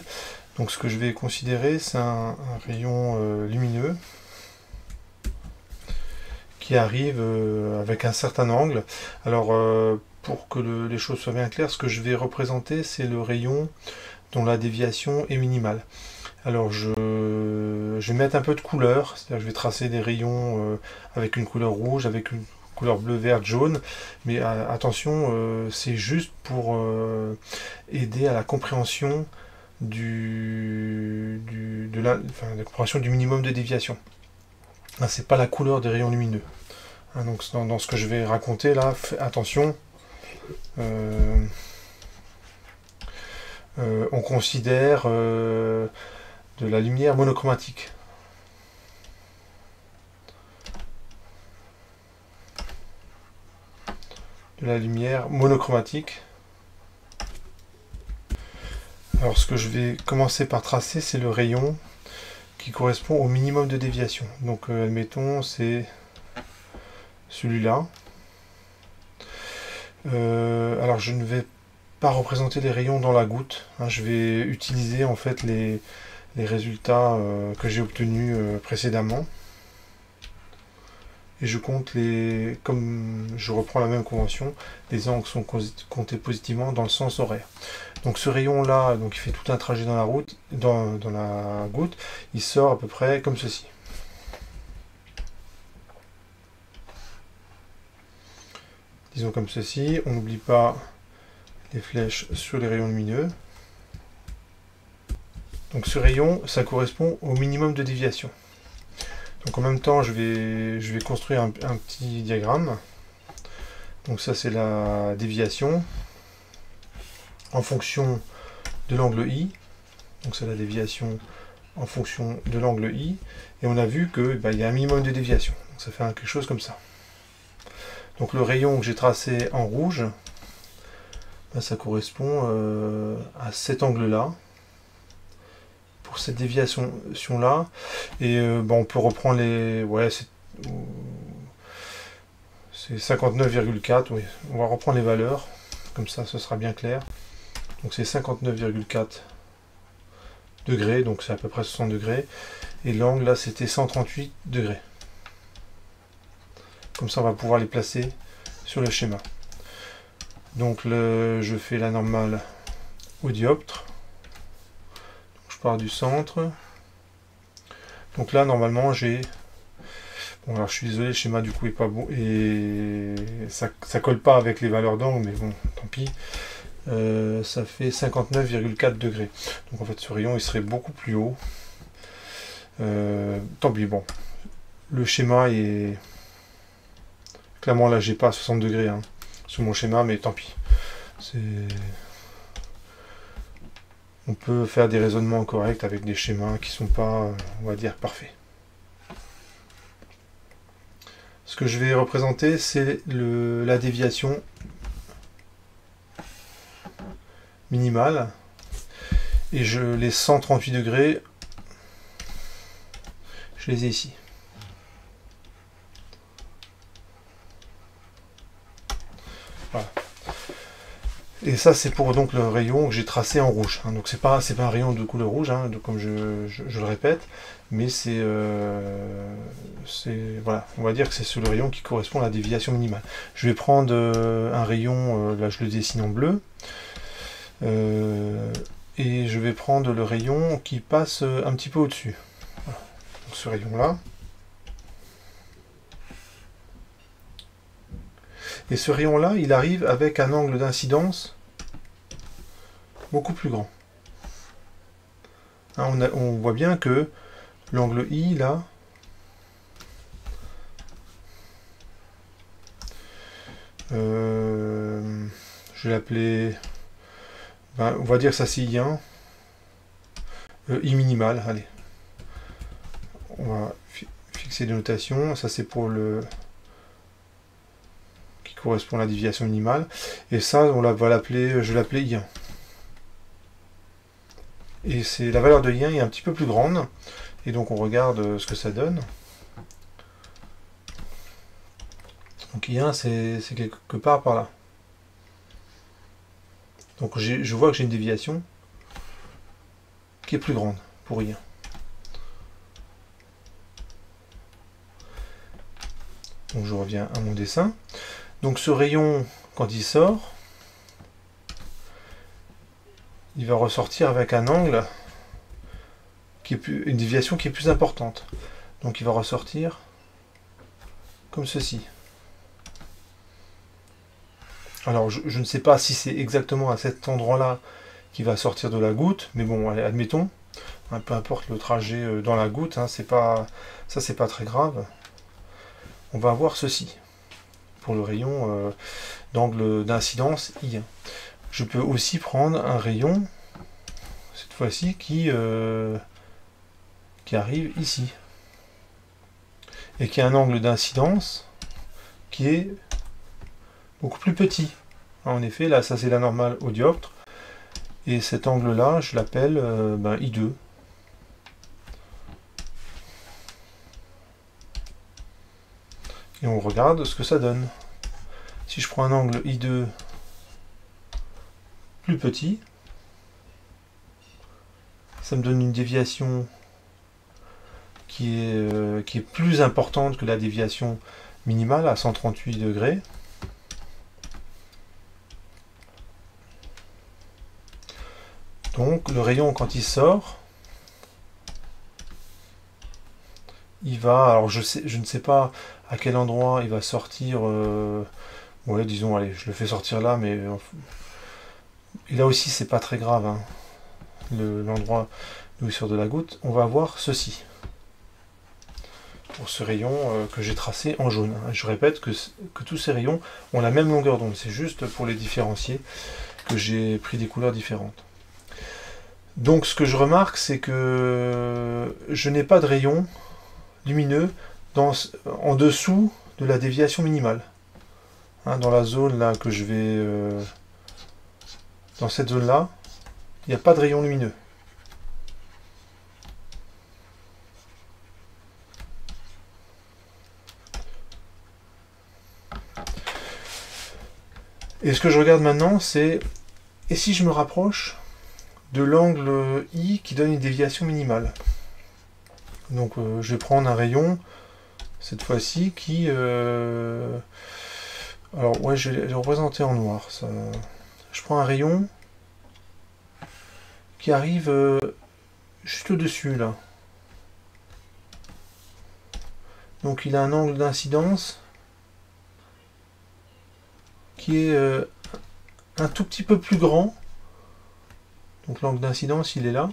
Donc ce que je vais considérer, c'est un rayon lumineux qui arrive avec un certain angle. Alors pour que les choses soient bien claires, ce que je vais représenter, c'est le rayon dont la déviation est minimale. Alors je vais mettre un peu de couleur, c'est-à-dire je vais tracer des rayons avec une couleur rouge, avec une couleur bleu, vert, jaune, mais attention, c'est juste pour aider à la compréhension de la compréhension du minimum de déviation. C'est pas la couleur des rayons lumineux. Donc dans ce que je vais raconter là, attention, on considère de la lumière monochromatique. De la lumière monochromatique. Alors ce que je vais commencer par tracer, c'est le rayon qui correspond au minimum de déviation. Donc admettons, c'est celui-là. Alors je ne vais pas représenter les rayons dans la goutte. Je vais utiliser en fait les résultats que j'ai obtenus précédemment. Et je compte comme je reprends la même convention, les angles sont comptés positivement dans le sens horaire. Donc ce rayon là, donc il fait tout un trajet dans la goutte, il sort à peu près comme ceci. Disons comme ceci, on n'oublie pas les flèches sur les rayons lumineux. Donc ce rayon, ça correspond au minimum de déviation. Donc en même temps, je vais construire un petit diagramme. Donc ça c'est la déviation en fonction de l'angle I. Donc c'est la déviation en fonction de l'angle I. Et on a vu que il y a un minimum de déviation. Donc ça fait quelque chose comme ça. Donc le rayon que j'ai tracé en rouge, ça correspond à cet angle-là. Pour cette déviation là, et on peut reprendre les, c'est 59,4, oui, on va reprendre les valeurs comme ça ce sera bien clair. Donc c'est 59,4 degrés, donc c'est à peu près 60 degrés, et l'angle là c'était 138 degrés. Comme ça on va pouvoir les placer sur le schéma. Donc je fais la normale au dioptre. Je pars du centre. Donc là, normalement, j'ai... Bon, alors je suis désolé, le schéma du coup est pas bon. Et ça colle pas avec les valeurs d'angle, mais bon, tant pis. Ça fait 59,4 degrés. Donc en fait, ce rayon, il serait beaucoup plus haut. Tant pis, bon. Le schéma est... Clairement, là, j'ai pas 60 degrés sur mon schéma, mais tant pis. On peut faire des raisonnements corrects avec des schémas qui ne sont pas, on va dire, parfaits. Ce que je vais représenter, c'est la déviation minimale. Et les 138 degrés, je les ai ici. Voilà. Et ça c'est pour donc le rayon que j'ai tracé en rouge. Donc c'est pas un rayon de couleur rouge, comme je le répète, mais c'est voilà, on va dire que c'est sur le rayon qui correspond à la déviation minimale. Je vais prendre un rayon, là je le dessine en bleu, et je vais prendre le rayon qui passe un petit peu au-dessus. Voilà. Donc ce rayon là. Et ce rayon-là, il arrive avec un angle d'incidence beaucoup plus grand. On voit bien que l'angle I, là, je vais l'appeler, on va dire que ça c'est I1, I minimal, allez. On va fixer des notations, ça c'est pour le... correspond à la déviation minimale, et ça va l'appeler, je vais l'appeler I1. Et c'est la valeur de I1 est un petit peu plus grande, et donc on regarde ce que ça donne. Donc I1 c'est quelque part par là. Donc je vois que j'ai une déviation qui est plus grande, pour rien. Donc je reviens à mon dessin. Donc ce rayon, quand il sort, il va ressortir avec un angle qui est une déviation qui est plus importante. Donc il va ressortir comme ceci. Alors je ne sais pas si c'est exactement à cet endroit-là qu'il va sortir de la goutte, mais bon, allez, admettons, hein, peu importe le trajet dans la goutte, hein, c'est pas très grave. On va avoir ceci pour le rayon d'angle d'incidence I. Je peux aussi prendre un rayon, cette fois-ci, qui arrive ici. Et qui a un angle d'incidence qui est beaucoup plus petit. En effet, là, ça c'est la normale au dioptre. Et cet angle-là, je l'appelle I2. Et on regarde ce que ça donne. Si je prends un angle I2 plus petit, ça me donne une déviation qui est plus importante que la déviation minimale à 138 degrés. Donc le rayon, quand il sort, il va, alors je ne sais pas à quel endroit il va sortir, ouais, disons, allez, je le fais sortir là, mais et là aussi c'est pas très grave, hein, l'endroit d'où il sort de la goutte. On va avoir ceci pour ce rayon que j'ai tracé en jaune. Je répète que tous ces rayons ont la même longueur d'onde, c'est juste pour les différencier que j'ai pris des couleurs différentes. Donc ce que je remarque, c'est que je n'ai pas de rayon lumineux en dessous de la déviation minimale. Hein, dans la zone là que je vais... dans cette zone là, il n'y a pas de rayon lumineux. Et ce que je regarde maintenant, c'est... Et si je me rapproche de l'angle I qui donne une déviation minimale. Donc je vais prendre un rayon, cette fois-ci, qui... alors ouais, je vais le représenter en noir. Ça. Je prends un rayon qui arrive juste au-dessus, là. Donc il a un angle d'incidence qui est un tout petit peu plus grand. Donc l'angle d'incidence, il est là.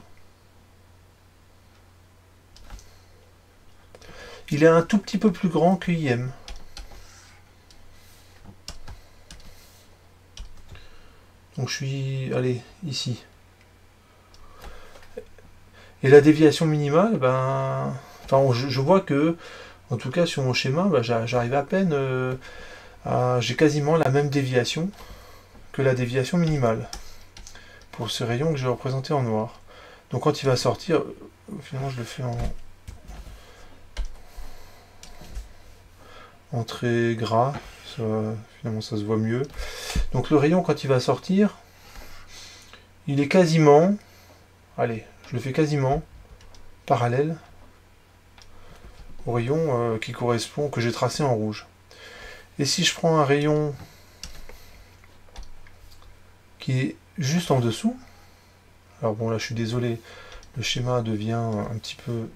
Il est un tout petit peu plus grand que IM. Donc je suis, allez, ici. Et la déviation minimale, ben, enfin, je vois que, en tout cas sur mon schéma, ben, j'arrive à peine j'ai quasiment la même déviation que la déviation minimale pour ce rayon que j'ai représenté en noir. Donc quand il va sortir, finalement je le fais en très gras, finalement ça se voit mieux. Donc le rayon quand il va sortir, il est quasiment, allez, je le fais quasiment parallèle au rayon qui correspond, que j'ai tracé en rouge. Et si je prends un rayon qui est juste en dessous, alors bon là je suis désolé, le schéma devient un petit peu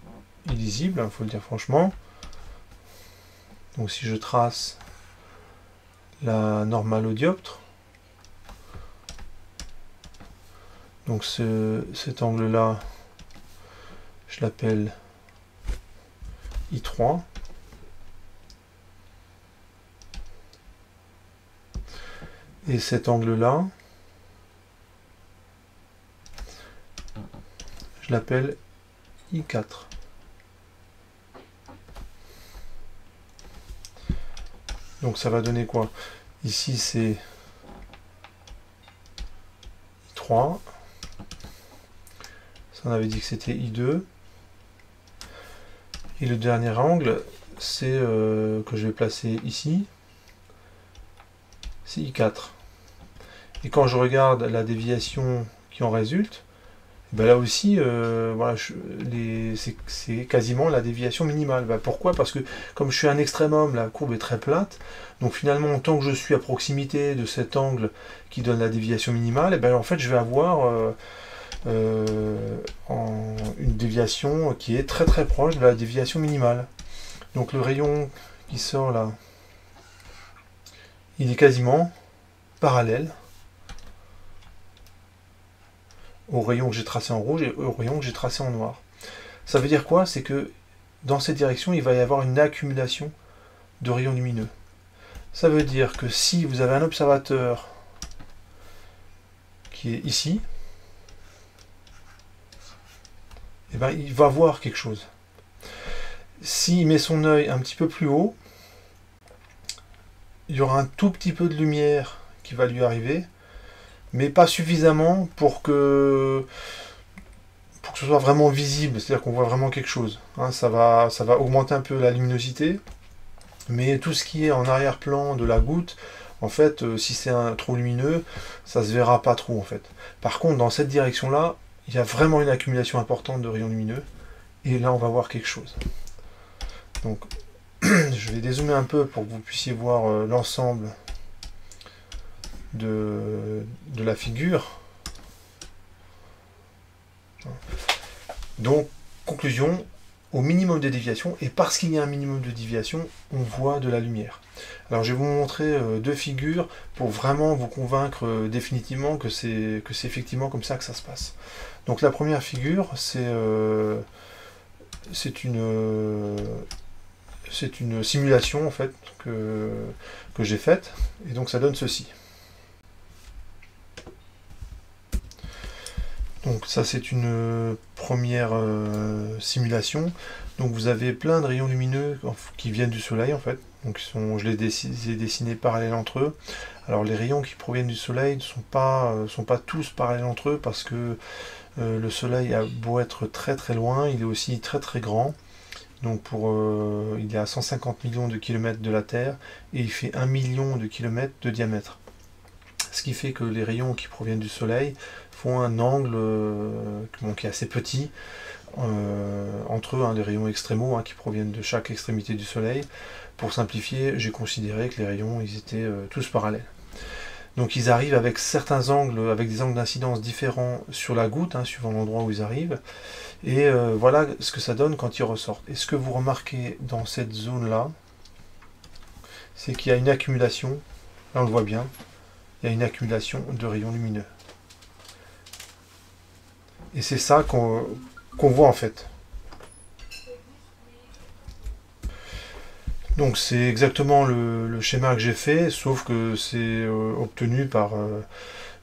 illisible, il faut le dire franchement. Donc si je trace la normale au dioptre, donc cet angle là, je l'appelle I3. Et cet angle là, je l'appelle I4. Donc ça va donner quoi? Ici c'est I3. Ça on avait dit que c'était I2. Et le dernier angle, c'est que je vais placer ici, c'est I4. Et quand je regarde la déviation qui en résulte, ben là aussi, voilà, c'est quasiment la déviation minimale. Ben pourquoi? Parce que comme je suis à un extrémum, la courbe est très plate, donc finalement, tant que je suis à proximité de cet angle qui donne la déviation minimale, et ben en fait, je vais avoir une déviation qui est très très proche de la déviation minimale. Donc le rayon qui sort là, il est quasiment parallèle au rayon que j'ai tracé en rouge et au rayon que j'ai tracé en noir. Ça veut dire quoi? C'est que dans cette direction, il va y avoir une accumulation de rayons lumineux. Ça veut dire que si vous avez un observateur qui est ici, eh ben, il va voir quelque chose. S'il met son œil un petit peu plus haut, il y aura un tout petit peu de lumière qui va lui arriver, mais pas suffisamment pour que ce soit vraiment visible, c'est-à-dire qu'on voit vraiment quelque chose. Hein, ça va augmenter un peu la luminosité, mais tout ce qui est en arrière-plan de la goutte, en fait, si c'est trop lumineux, ça se verra pas trop en fait. Par contre, dans cette direction-là, il y a vraiment une accumulation importante de rayons lumineux, et là on va voir quelque chose. Donc, je vais dézoomer un peu pour que vous puissiez voir l'ensemble de la figure. Donc, conclusion, au minimum de déviation, et parce qu'il y a un minimum de déviation, on voit de la lumière. Alors je vais vous montrer deux figures pour vraiment vous convaincre définitivement que c'est effectivement comme ça que ça se passe. Donc la première figure, c'est une simulation en fait que j'ai faite, et donc ça donne ceci. Donc ça c'est une première simulation. Donc vous avez plein de rayons lumineux qui viennent du soleil en fait. Donc je les ai dessinés parallèles entre eux. Alors les rayons qui proviennent du soleil ne sont pas tous parallèles entre eux, parce que le soleil a beau être très très loin, il est aussi très très grand. Donc il est à 150 millions de kilomètres de la Terre, et il fait 1 million de kilomètres de diamètre. Ce qui fait que les rayons qui proviennent du soleil font un angle qui est assez petit entre eux, les rayons extrémaux qui proviennent de chaque extrémité du soleil. Pour simplifier, j'ai considéré que les rayons ils étaient tous parallèles. Donc ils arrivent avec certains angles, avec des angles d'incidence différents sur la goutte, suivant l'endroit où ils arrivent. Et voilà ce que ça donne quand ils ressortent. Et ce que vous remarquez dans cette zone-là, c'est qu'il y a une accumulation, là on le voit bien, il y a une accumulation de rayons lumineux. Et c'est ça qu'on voit en fait. Donc c'est exactement le schéma que j'ai fait, sauf que c'est obtenu par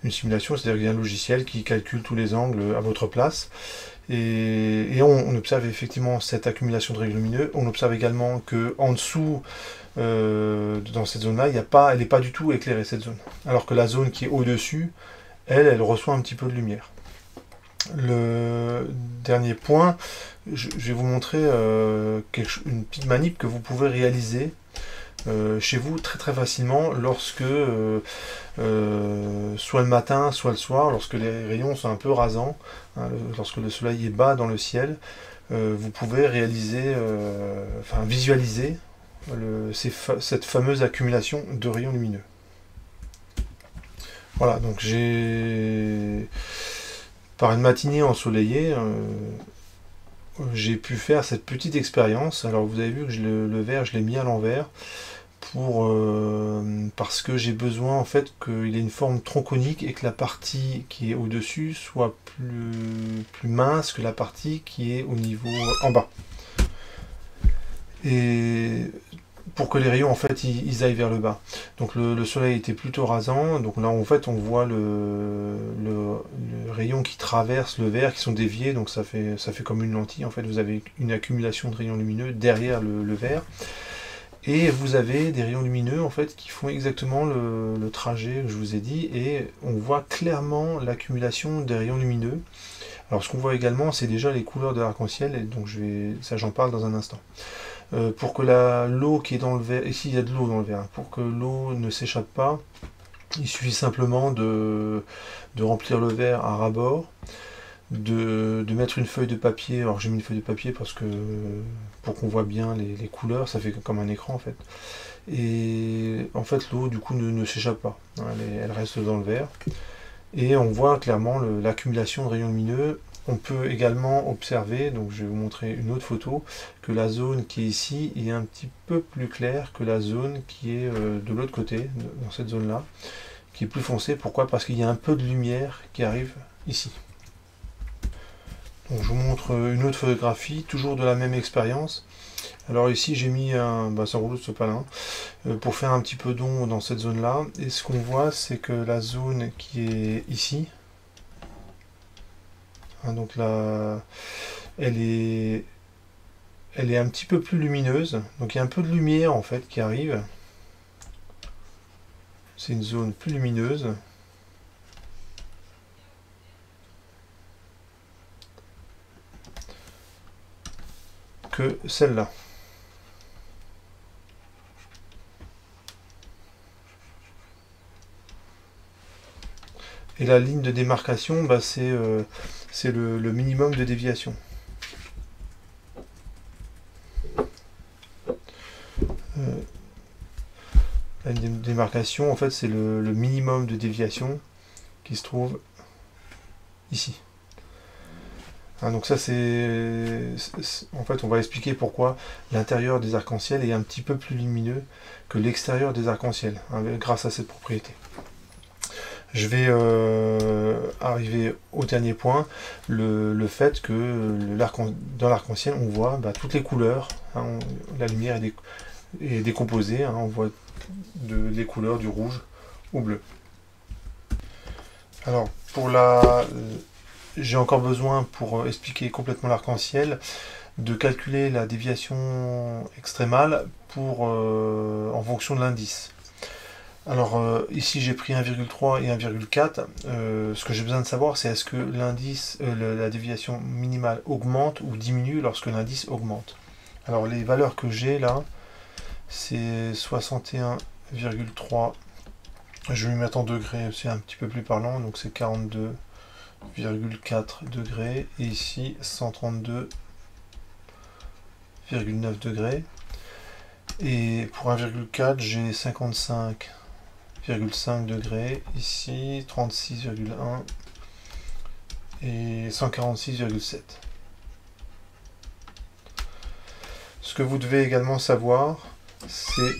une simulation, c'est-à-dire qu'il y a un logiciel qui calcule tous les angles à votre place. Et on observe effectivement cette accumulation de rayons lumineux. On observe également qu'en dessous, dans cette zone-là, elle n'est pas du tout éclairée, cette zone. Alors que la zone qui est au-dessus, elle reçoit un petit peu de lumière. Le dernier point, je vais vous montrer une petite manip que vous pouvez réaliser chez vous très très facilement lorsque, soit le matin, soit le soir, lorsque les rayons sont un peu rasants, lorsque le soleil est bas dans le ciel, vous pouvez réaliser, visualiser cette fameuse accumulation de rayons lumineux. Voilà, donc par une matinée ensoleillée, j'ai pu faire cette petite expérience. Alors vous avez vu que le verre, je l'ai mis à l'envers parce que j'ai besoin en fait qu'il ait une forme tronconique et que la partie qui est au-dessus soit plus mince que la partie qui est au niveau en bas. Et pour que les rayons en fait ils aillent vers le bas. Donc le soleil était plutôt rasant, donc là en fait on voit le rayon qui traverse le verre qui sont déviés, donc ça fait comme une lentille. En fait vous avez une accumulation de rayons lumineux derrière le verre, et vous avez des rayons lumineux en fait qui font exactement le trajet que je vous ai dit, et on voit clairement l'accumulation des rayons lumineux. Alors ce qu'on voit également, c'est déjà les couleurs de l'arc-en-ciel, et donc ça j'en parle dans un instant. Pour que l'eau qui est dans le verre, ici il y a de l'eau dans le verre, pour que l'eau ne s'échappe pas, Il suffit simplement de remplir le verre à ras-bord, de mettre une feuille de papier. Alors j'ai mis une feuille de papier parce que pour qu'on voit bien les couleurs, ça fait comme un écran en fait. Et en fait l'eau du coup ne s'échappe pas, elle reste dans le verre. Et on voit clairement l'accumulation de rayons lumineux. On peut également observer, donc je vais vous montrer une autre photo, que la zone qui est ici est un petit peu plus claire que la zone qui est de l'autre côté, dans cette zone-là, qui est plus foncée. Pourquoi? Parce qu'il y a un peu de lumière qui arrive ici. Donc je vous montre une autre photographie, toujours de la même expérience. Alors ici j'ai mis un rouleau de sopalin pour faire un petit peu d'ombre dans cette zone-là. Et ce qu'on voit, c'est que la zone qui est ici, donc là, elle est un petit peu plus lumineuse. Donc il y a un peu de lumière en fait qui arrive. C'est une zone plus lumineuse. Que celle-là. Et la ligne de démarcation, c'est le minimum de déviation. La ligne de démarcation, en fait, c'est le minimum de déviation qui se trouve ici. Donc ça, en fait, on va expliquer pourquoi l'intérieur des arcs-en-ciel est un petit peu plus lumineux que l'extérieur des arcs-en-ciel, grâce à cette propriété. Je vais arriver au dernier point, le fait que dans l'arc-en-ciel, on voit toutes les couleurs. La lumière est décomposée, on voit les couleurs du rouge au bleu. Alors, j'ai encore besoin, pour expliquer complètement l'arc-en-ciel, de calculer la déviation extrémale en fonction de l'indice. Alors ici j'ai pris 1,3 et 1,4. Ce que j'ai besoin de savoir, c'est est-ce que l'indice, la déviation minimale augmente ou diminue lorsque l'indice augmente. Alors les valeurs que j'ai là, c'est 61,3. Je vais me mettre en degrés, c'est un petit peu plus parlant, donc c'est 42,4 degrés. Et ici 132,9 degrés. Et pour 1,4, j'ai 55,5 degrés, ici 36,1 et 146,7. Ce que vous devez également savoir, c'est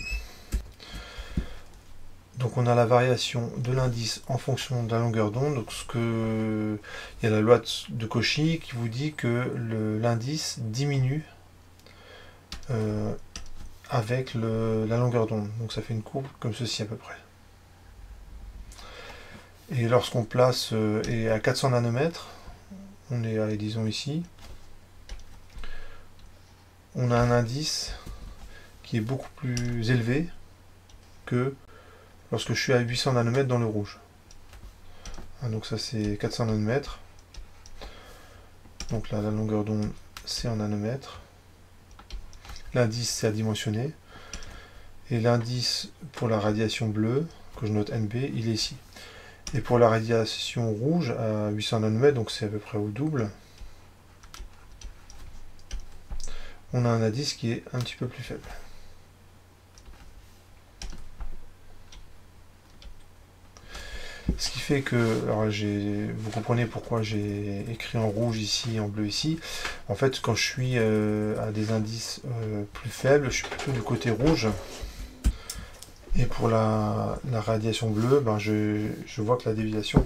donc on a la variation de l'indice en fonction de la longueur d'onde. Donc il y a la loi de Cauchy qui vous dit que l'indice diminue avec la longueur d'onde. Donc ça fait une courbe comme ceci à peu près. Et lorsqu'on place et à 400 nanomètres, on est disons ici, on a un indice qui est beaucoup plus élevé que lorsque je suis à 800 nanomètres dans le rouge. Donc ça c'est 400 nanomètres. Donc là la longueur d'onde c'est en nanomètres. L'indice c'est à dimensionner. Et l'indice pour la radiation bleue, que je note NB, il est ici. Et pour la radiation rouge à 800 nanomètres, donc c'est à peu près au double, on a un indice qui est un petit peu plus faible. Ce qui fait que, alors vous comprenez pourquoi j'ai écrit en rouge ici et en bleu ici. En fait, quand je suis à des indices plus faibles, je suis plutôt du côté rouge. Et pour la radiation bleue, je vois que la déviation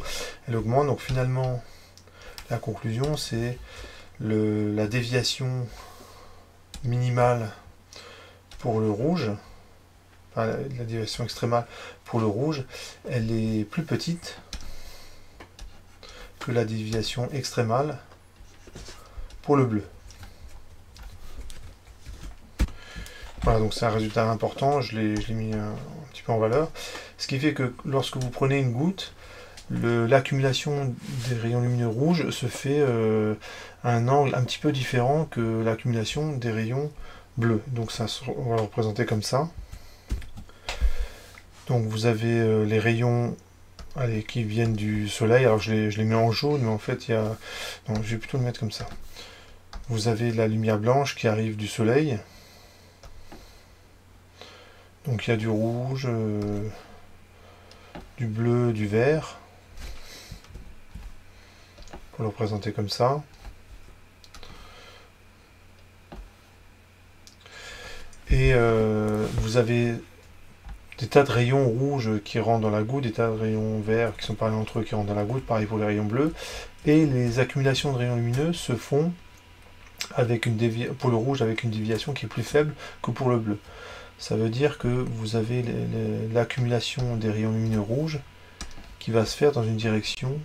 elle augmente. Donc finalement, la conclusion c'est la déviation minimale pour le rouge, enfin, la déviation extrémale pour le rouge, elle est plus petite que la déviation extrémale pour le bleu. Voilà, donc c'est un résultat important, je l'ai mis un petit peu en valeur. Ce qui fait que lorsque vous prenez une goutte, l'accumulation des rayons lumineux rouges se fait à un angle un petit peu différent que l'accumulation des rayons bleus. Donc ça, on va le représenter comme ça. Donc vous avez les rayons qui viennent du soleil. Alors je les mets en jaune, mais en fait il y a... Non, je vais plutôt le mettre comme ça. Vous avez la lumière blanche qui arrive du soleil. Donc il y a du rouge, du bleu, du vert. Pour le représenter comme ça. Et vous avez des tas de rayons rouges qui rentrent dans la goutte, des tas de rayons verts qui sont pareils entre eux qui rentrent dans la goutte, pareil pour les rayons bleus. Et les accumulations de rayons lumineux se font avec pour le rouge avec une déviation qui est plus faible que pour le bleu. Ça veut dire que vous avez l'accumulation des rayons lumineux rouges qui va se faire dans une direction,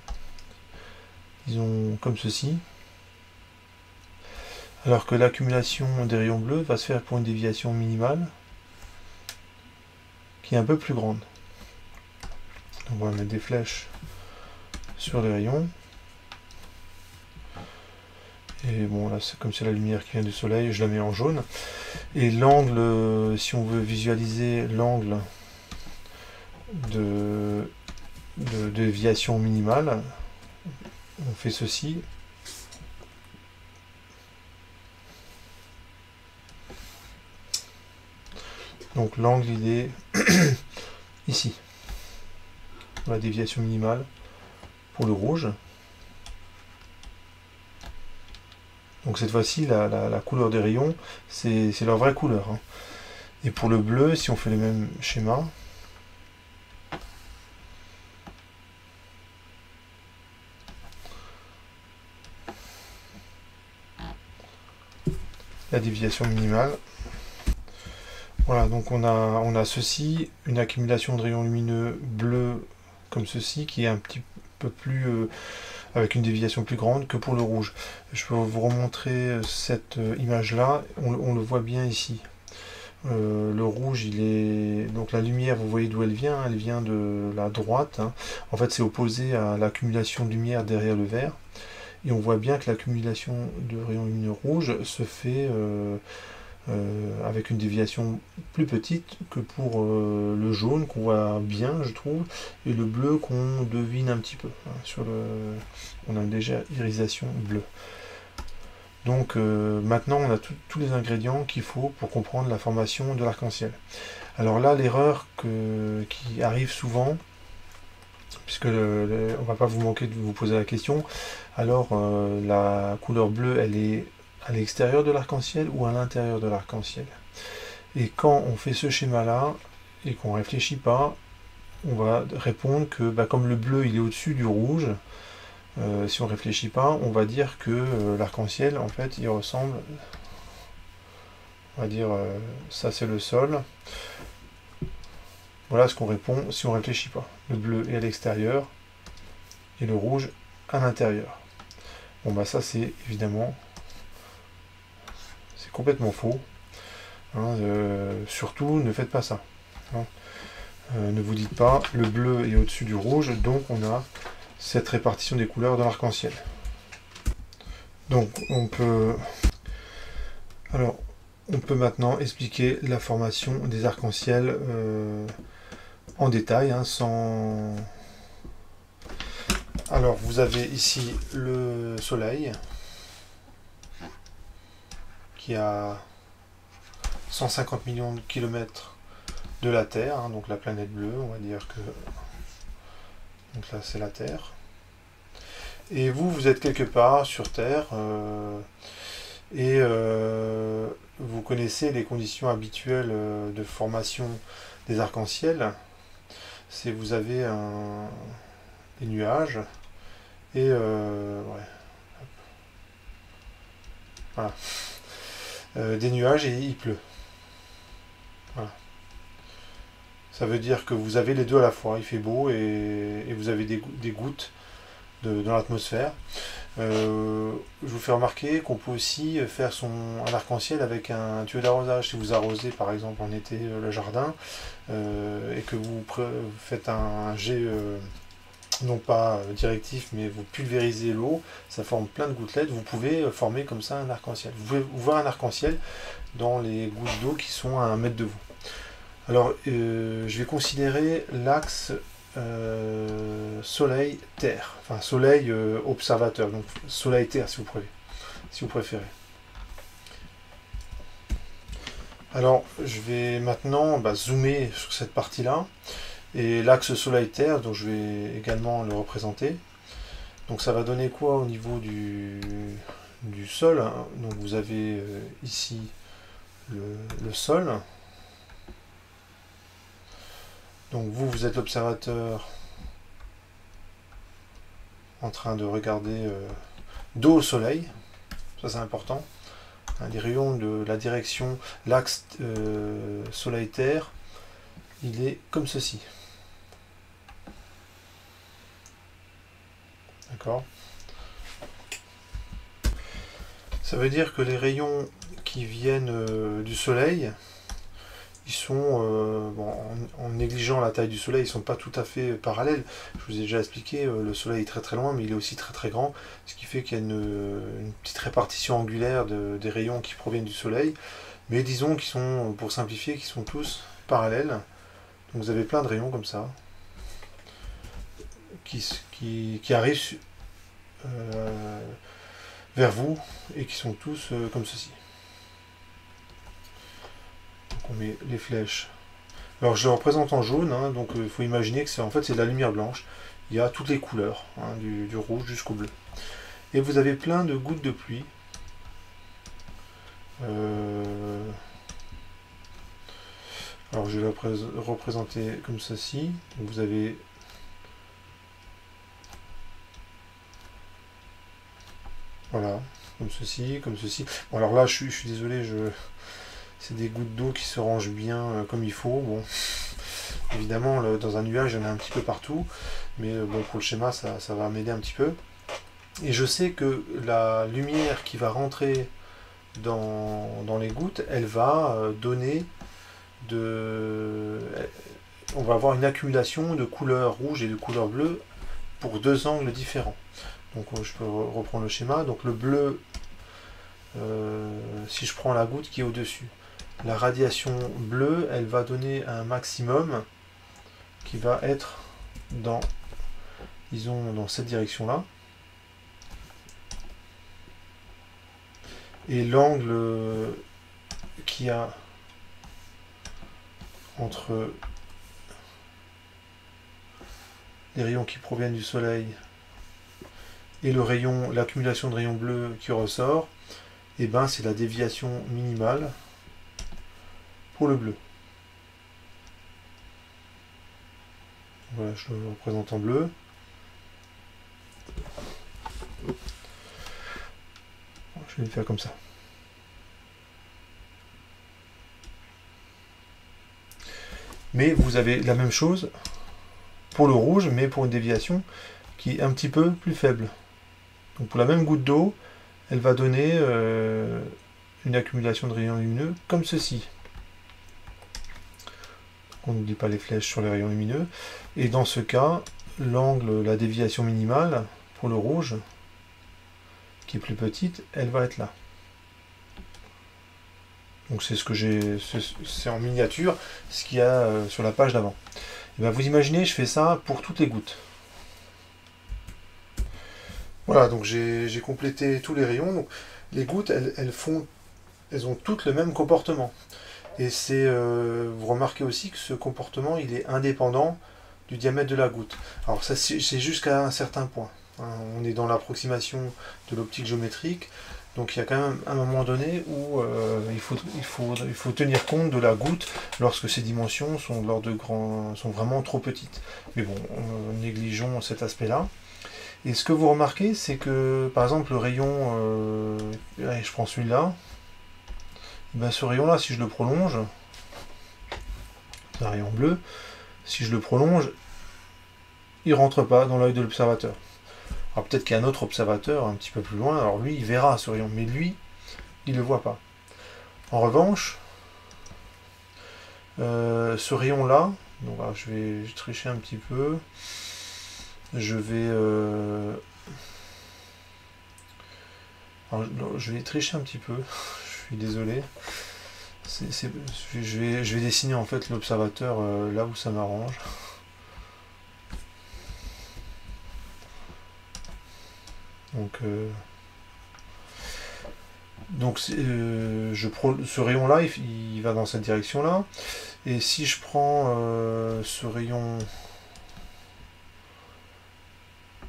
disons comme ceci, alors que l'accumulation des rayons bleus va se faire pour une déviation minimale qui est un peu plus grande. Donc on va mettre des flèches sur les rayons. Et bon, là, c'est comme c'est la lumière qui vient du soleil, je la mets en jaune. Et l'angle, si on veut visualiser l'angle de déviation minimale, on fait ceci. Donc l'angle, il est ici. La déviation minimale pour le rouge. Donc cette fois-ci, la couleur des rayons, c'est leur vraie couleur. Hein. Et pour le bleu, si on fait le même schéma, la déviation minimale. Voilà, donc on a ceci, une accumulation de rayons lumineux bleus comme ceci, qui est un petit peu plus... avec une déviation plus grande que pour le rouge. Je peux vous remontrer cette image-là, on le voit bien ici. Le rouge, il est... Donc la lumière, vous voyez d'où elle vient de la droite. Hein. En fait, c'est opposé à l'accumulation de lumière derrière le vert. Et on voit bien que l'accumulation de rayons lumineux rouges se fait avec une déviation plus petite que pour le jaune qu'on voit bien, je trouve, et le bleu qu'on devine un petit peu. Hein, on a une légère irisation bleue. Donc maintenant on a tous les ingrédients qu'il faut pour comprendre la formation de l'arc-en-ciel. Alors là, l'erreur qui arrive souvent, puisque on ne va pas vous manquer de vous poser la question, alors la couleur bleue, elle est à l'extérieur de l'arc-en-ciel ou à l'intérieur de l'arc-en-ciel. Et quand on fait ce schéma-là et qu'on ne réfléchit pas, on va répondre que comme le bleu il est au-dessus du rouge, si on ne réfléchit pas, on va dire que l'arc-en-ciel, en fait, il ressemble, on va dire, ça c'est le sol. Voilà ce qu'on répond si on ne réfléchit pas. Le bleu est à l'extérieur et le rouge à l'intérieur. Bon ça c'est évidemment... complètement faux. Hein, surtout, ne faites pas ça. Hein. Ne vous dites pas, le bleu est au-dessus du rouge, donc on a cette répartition des couleurs de l'arc-en-ciel. Donc, on peut maintenant expliquer la formation des arcs-en-ciel en détail, hein, sans... Alors, vous avez ici le soleil, qui a 150 millions de kilomètres de la Terre, hein, donc la planète bleue, on va dire que... Donc là, c'est la Terre. Et vous êtes quelque part sur Terre, et vous connaissez les conditions habituelles de formation des arcs-en-ciel. C'est vous avez des nuages, et... ouais. Voilà. Des nuages et il pleut. Voilà. Ça veut dire que vous avez les deux à la fois. Il fait beau et vous avez des gouttes dans l'atmosphère. Je vous fais remarquer qu'on peut aussi faire un arc-en-ciel avec un tuyau d'arrosage. Si vous arrosez par exemple en été le jardin et que vous faites un jet non pas directif, mais vous pulvérisez l'eau, ça forme plein de gouttelettes, vous pouvez former comme ça un arc-en-ciel. Vous pouvez voir un arc-en-ciel dans les gouttes d'eau qui sont à 1 mètre de vous. Alors, je vais considérer l'axe Soleil-Terre, enfin Soleil-Observateur, donc Soleil-Terre si vous préférez. Alors, je vais maintenant zoomer sur cette partie-là, et l'axe Soleil-Terre, donc je vais également le représenter. Donc ça va donner quoi au niveau du sol, hein. Donc vous avez ici le sol. Donc vous êtes l'observateur en train de regarder dos au soleil, ça c'est important. Hein, les rayons de la direction, l'axe soleil-terre, il est comme ceci. D'accord. Ça veut dire que les rayons qui viennent du soleil, ils sont, en négligeant la taille du soleil, ils ne sont pas tout à fait parallèles. Je vous ai déjà expliqué, le soleil est très très loin, mais il est aussi très très grand, ce qui fait qu'il y a une petite répartition angulaire des rayons qui proviennent du soleil. Mais disons qu'ils sont, pour simplifier, qu'ils sont tous parallèles. Donc vous avez plein de rayons comme ça, qui arrivent vers vous, et qui sont tous comme ceci. On met les flèches. Alors je le représente en jaune, hein, donc il faut imaginer que c'est en fait c'est de la lumière blanche. Il y a toutes les couleurs, hein, du rouge jusqu'au bleu. Et vous avez plein de gouttes de pluie. Alors je vais le représenter comme ceci. Donc, vous avez voilà, comme ceci, comme ceci. Bon, alors là je suis désolé, c'est des gouttes d'eau qui se rangent bien comme il faut. Bon, évidemment, dans un nuage, il y en a un petit peu partout, mais bon, pour le schéma, ça va m'aider un petit peu. Et je sais que la lumière qui va rentrer dans les gouttes, elle va donner on va avoir une accumulation de couleurs rouges et de couleurs bleues pour deux angles différents. Donc je peux reprendre le schéma. Donc le bleu, si je prends la goutte qui est au-dessus, la radiation bleue, elle va donner un maximum qui va être disons, dans cette direction-là. Et l'angle qu'il y a entre les rayons qui proviennent du soleil et l'accumulation de rayons bleus qui ressort, et ben c'est la déviation minimale pour le bleu. Voilà, je le représente en bleu. Je vais le faire comme ça. Mais vous avez la même chose pour le rouge, mais pour une déviation qui est un petit peu plus faible. Donc pour la même goutte d'eau, elle va donner une accumulation de rayons lumineux comme ceci. On n'oublie pas les flèches sur les rayons lumineux. Et dans ce cas, la déviation minimale pour le rouge, qui est plus petite, elle va être là. Donc c'est c'est en miniature ce qu'il y a sur la page d'avant. Et bien vous imaginez, je fais ça pour toutes les gouttes. Voilà, donc j'ai complété tous les rayons. Donc, les gouttes, elles ont toutes le même comportement. Et vous remarquez aussi que ce comportement, il est indépendant du diamètre de la goutte. Alors ça, c'est jusqu'à un certain point. Hein. On est dans l'approximation de l'optique géométrique. Donc il y a quand même un moment donné où il faut tenir compte de la goutte lorsque ses dimensions sont vraiment trop petites. Mais bon, négligeons cet aspect-là. Et ce que vous remarquez, c'est que, par exemple, le rayon, je prends celui-là, ben ce rayon-là, si je le prolonge, c'est un rayon bleu, si je le prolonge, il ne rentre pas dans l'œil de l'observateur. Alors peut-être qu'il y a un autre observateur un petit peu plus loin, alors lui, il verra ce rayon, mais lui, il ne le voit pas. En revanche, ce rayon-là, donc là, je vais tricher un petit peu, je vais tricher un petit peu, je suis désolé. Je vais dessiner en fait l'observateur là où ça m'arrange. Donc ce rayon là il va dans cette direction là, et si je prends ce rayon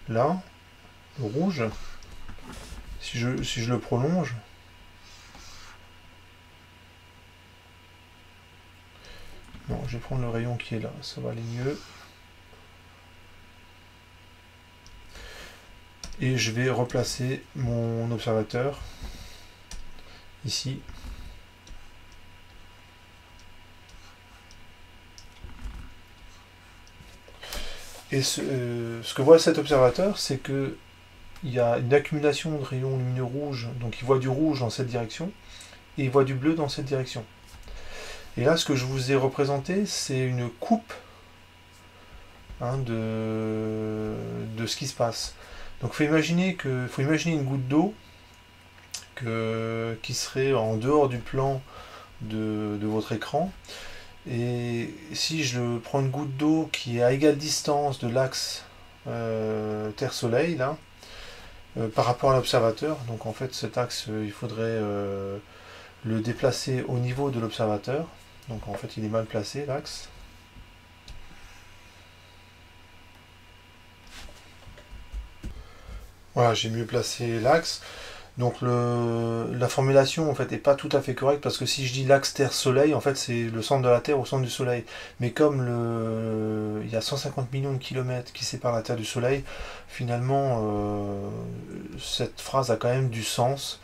là, le rouge, si je le prolonge, non, je vais prendre le rayon qui est là, ça va aller mieux. Et je vais replacer mon observateur ici. Et ce que voit cet observateur, c'est que il y a une accumulation de rayons lumineux rouges, donc il voit du rouge dans cette direction, et il voit du bleu dans cette direction. Et là, ce que je vous ai représenté, c'est une coupe de ce qui se passe. Donc il faut imaginer une goutte d'eau qui serait en dehors du plan de votre écran. Et si je prends une goutte d'eau qui est à égale distance de l'axe Terre-Soleil, là, par rapport à l'observateur, donc en fait cet axe, il faudrait le déplacer au niveau de l'observateur. Donc en fait il est mal placé, l'axe. Voilà, j'ai mieux placé l'axe. Donc la formulation en fait n'est pas tout à fait correcte, parce que si je dis l'axe Terre-Soleil, en fait c'est le centre de la Terre au centre du Soleil. Mais comme il y a 150 millions de kilomètres qui séparent la Terre du Soleil, finalement cette phrase a quand même du sens.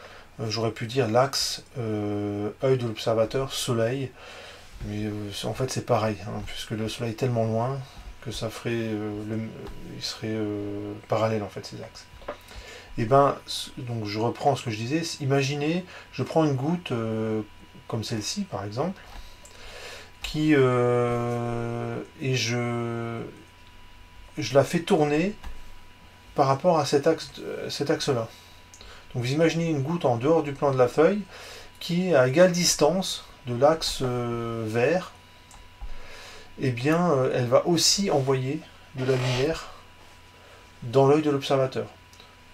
J'aurais pu dire l'axe œil de l'observateur Soleil, mais en fait c'est pareil, puisque le Soleil est tellement loin que ça ferait il serait parallèle en fait ces axes. Et ben, donc je reprends ce que je disais. Imaginez, je prends une goutte comme celle-ci par exemple, et je la fais tourner par rapport à cet axe-là. Donc vous imaginez une goutte en dehors du plan de la feuille qui est à égale distance de l'axe vert. Et bien, elle va aussi envoyer de la lumière dans l'œil de l'observateur.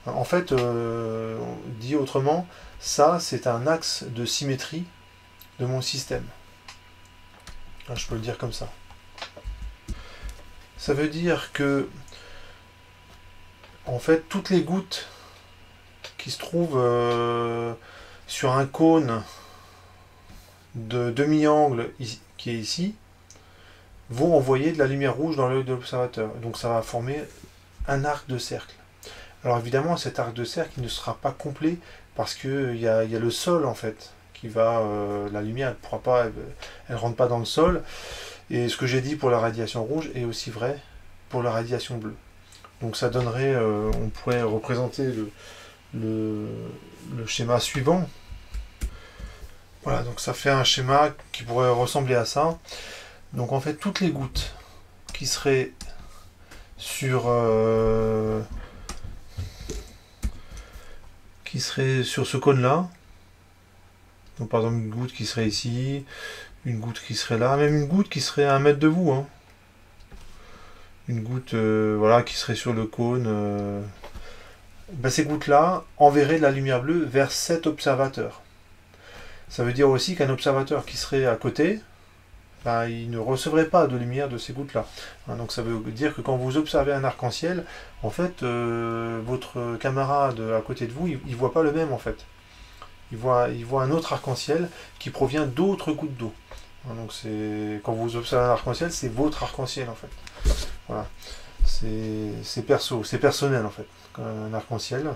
En fait, dit autrement, ça c'est un axe de symétrie de mon système. Je peux le dire comme ça. Ça veut dire que, en fait, toutes les gouttes qui se trouvent sur un cône de demi-angle qui est ici, vont envoyer de la lumière rouge dans l'œil de l'observateur. Donc ça va former un arc de cercle. Alors évidemment, cet arc de cercle il ne sera pas complet, parce qu'il y a le sol en fait qui va, la lumière elle rentre pas dans le sol. Et ce que j'ai dit pour la radiation rouge est aussi vrai pour la radiation bleue. Donc ça donnerait, on pourrait représenter le schéma suivant. Voilà, donc ça fait un schéma qui pourrait ressembler à ça. Donc en fait, toutes les gouttes qui seraient sur ce cône-là, donc par exemple une goutte qui serait ici, une goutte qui serait là, même une goutte qui serait à 1 mètre de vous, une goutte voilà, qui serait sur le cône, ces gouttes-là enverraient de la lumière bleue vers cet observateur. Ça veut dire aussi qu'un observateur qui serait à côté, il ne recevrait pas de lumière de ces gouttes-là. Donc ça veut dire que quand vous observez un arc-en-ciel, en fait, votre camarade à côté de vous, il ne voit pas le même en fait. Il voit un autre arc-en-ciel qui provient d'autres gouttes d'eau. Donc quand vous observez un arc-en-ciel, c'est votre arc-en-ciel en fait. Voilà. C'est personnel en fait, un arc-en-ciel.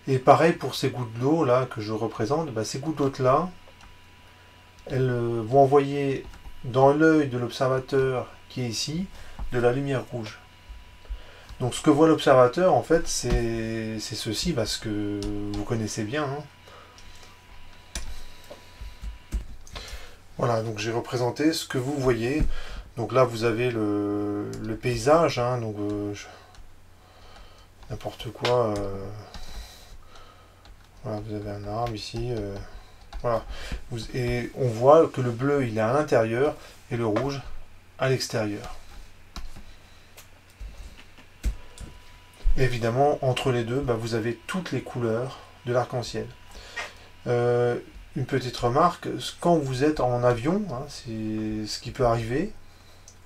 Et pareil pour ces gouttes d'eau là que je représente, ces gouttes d'eau là, elles vont envoyer dans l'œil de l'observateur qui est ici de la lumière rouge. Donc ce que voit l'observateur en fait c'est ceci, parce que vous connaissez bien. Voilà, donc j'ai représenté ce que vous voyez. Donc là vous avez le paysage, donc n'importe quoi. Voilà, vous avez un arbre ici. Voilà. Et on voit que le bleu il est à l'intérieur et le rouge à l'extérieur. Évidemment, entre les deux, vous avez toutes les couleurs de l'arc-en-ciel. Une petite remarque, quand vous êtes en avion, hein, c'est ce qui peut arriver,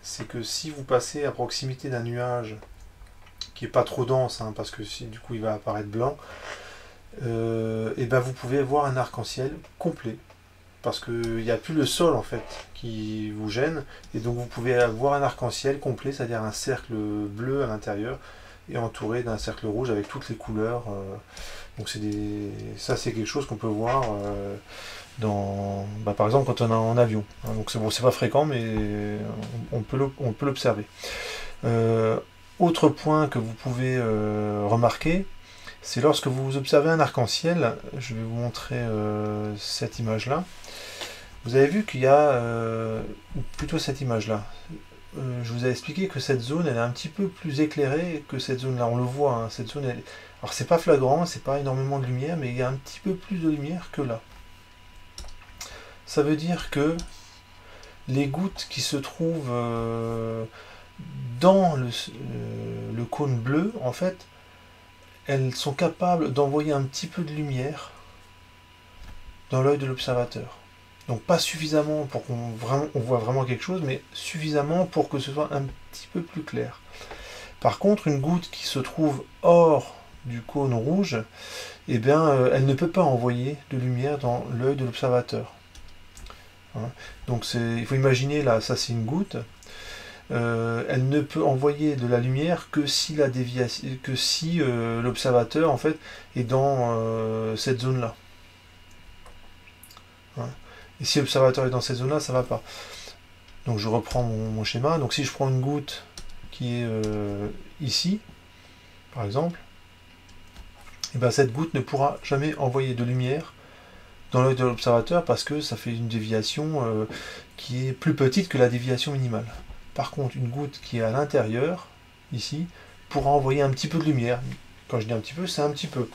c'est que si vous passez à proximité d'un nuage qui n'est pas trop dense, hein, parce que du coup il va apparaître blanc, et vous pouvez voir un arc-en-ciel complet. Parce qu'il n'y a plus le sol en fait qui vous gêne, et donc vous pouvez avoir un arc-en-ciel complet, c'est-à-dire un cercle bleu à l'intérieur, et entouré d'un cercle rouge avec toutes les couleurs. Donc ça c'est quelque chose qu'on peut voir par exemple quand on est en avion. Hein, donc c'est pas fréquent, mais on peut l'observer. Autre point que vous pouvez remarquer, c'est lorsque vous observez un arc-en-ciel. Je vais vous montrer cette image-là. Vous avez vu qu'il y a, plutôt cette image-là, je vous ai expliqué que cette zone elle est un petit peu plus éclairée que cette zone-là. On le voit, hein, cette zone, alors c'est pas flagrant, c'est pas énormément de lumière, mais il y a un petit peu plus de lumière que là. Ça veut dire que les gouttes qui se trouvent dans le cône bleu, en fait, elles sont capables d'envoyer un petit peu de lumière dans l'œil de l'observateur. Donc pas suffisamment pour qu'on voit vraiment quelque chose, mais suffisamment pour que ce soit un petit peu plus clair. Par contre, une goutte qui se trouve hors du cône rouge, elle ne peut pas envoyer de lumière dans l'œil de l'observateur. Hein. Donc il faut imaginer, là, ça c'est une goutte. Elle ne peut envoyer de la lumière que si l'observateur en fait est dans cette zone-là. Hein. Et si l'observateur est dans cette zone-là, ça ne va pas. Donc je reprends mon schéma. Donc si je prends une goutte qui est ici, par exemple, cette goutte ne pourra jamais envoyer de lumière dans l'œil de l'observateur parce que ça fait une déviation qui est plus petite que la déviation minimale. Par contre, une goutte qui est à l'intérieur, ici, pourra envoyer un petit peu de lumière. Quand je dis un petit peu, c'est un petit peu.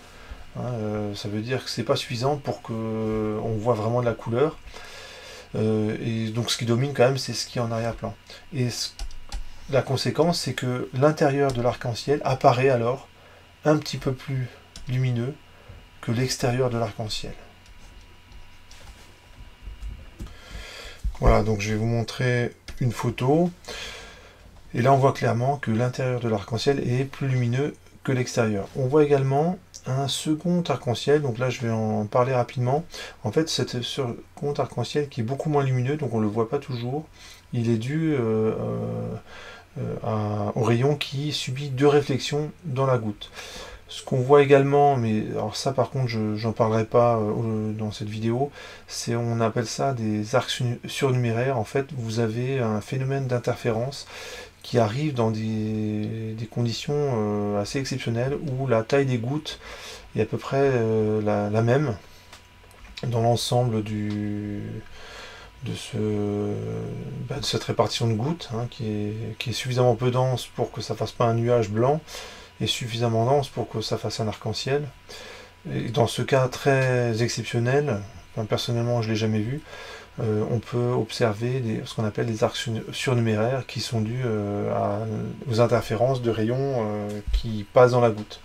Hein, ça veut dire que c'est pas suffisant pour qu'on voit vraiment de la couleur. Et donc ce qui domine quand même, c'est ce qui est en arrière-plan. Et la conséquence, c'est que l'intérieur de l'arc-en-ciel apparaît alors un petit peu plus lumineux que l'extérieur de l'arc-en-ciel. Voilà, donc je vais vous montrer une photo. Et là, on voit clairement que l'intérieur de l'arc-en-ciel est plus lumineux que l'extérieur. On voit également un second arc-en-ciel, donc là je vais en parler rapidement. En fait, ce second arc-en-ciel qui est beaucoup moins lumineux, donc on ne le voit pas toujours, il est dû au rayon qui subit deux réflexions dans la goutte. Ce qu'on voit également, mais alors ça par contre j'en parlerai pas dans cette vidéo, on appelle ça des arcs surnuméraires. En fait, vous avez un phénomène d'interférence qui arrive dans des conditions assez exceptionnelles où la taille des gouttes est à peu près la même dans l'ensemble de cette répartition de gouttes, hein, qui est suffisamment peu dense pour que ça fasse pas un nuage blanc et suffisamment dense pour que ça fasse un arc-en-ciel. Et dans ce cas très exceptionnel, personnellement je ne l'ai jamais vu, on peut observer ce qu'on appelle des arcs surnuméraires qui sont dus aux interférences de rayons qui passent dans la goutte.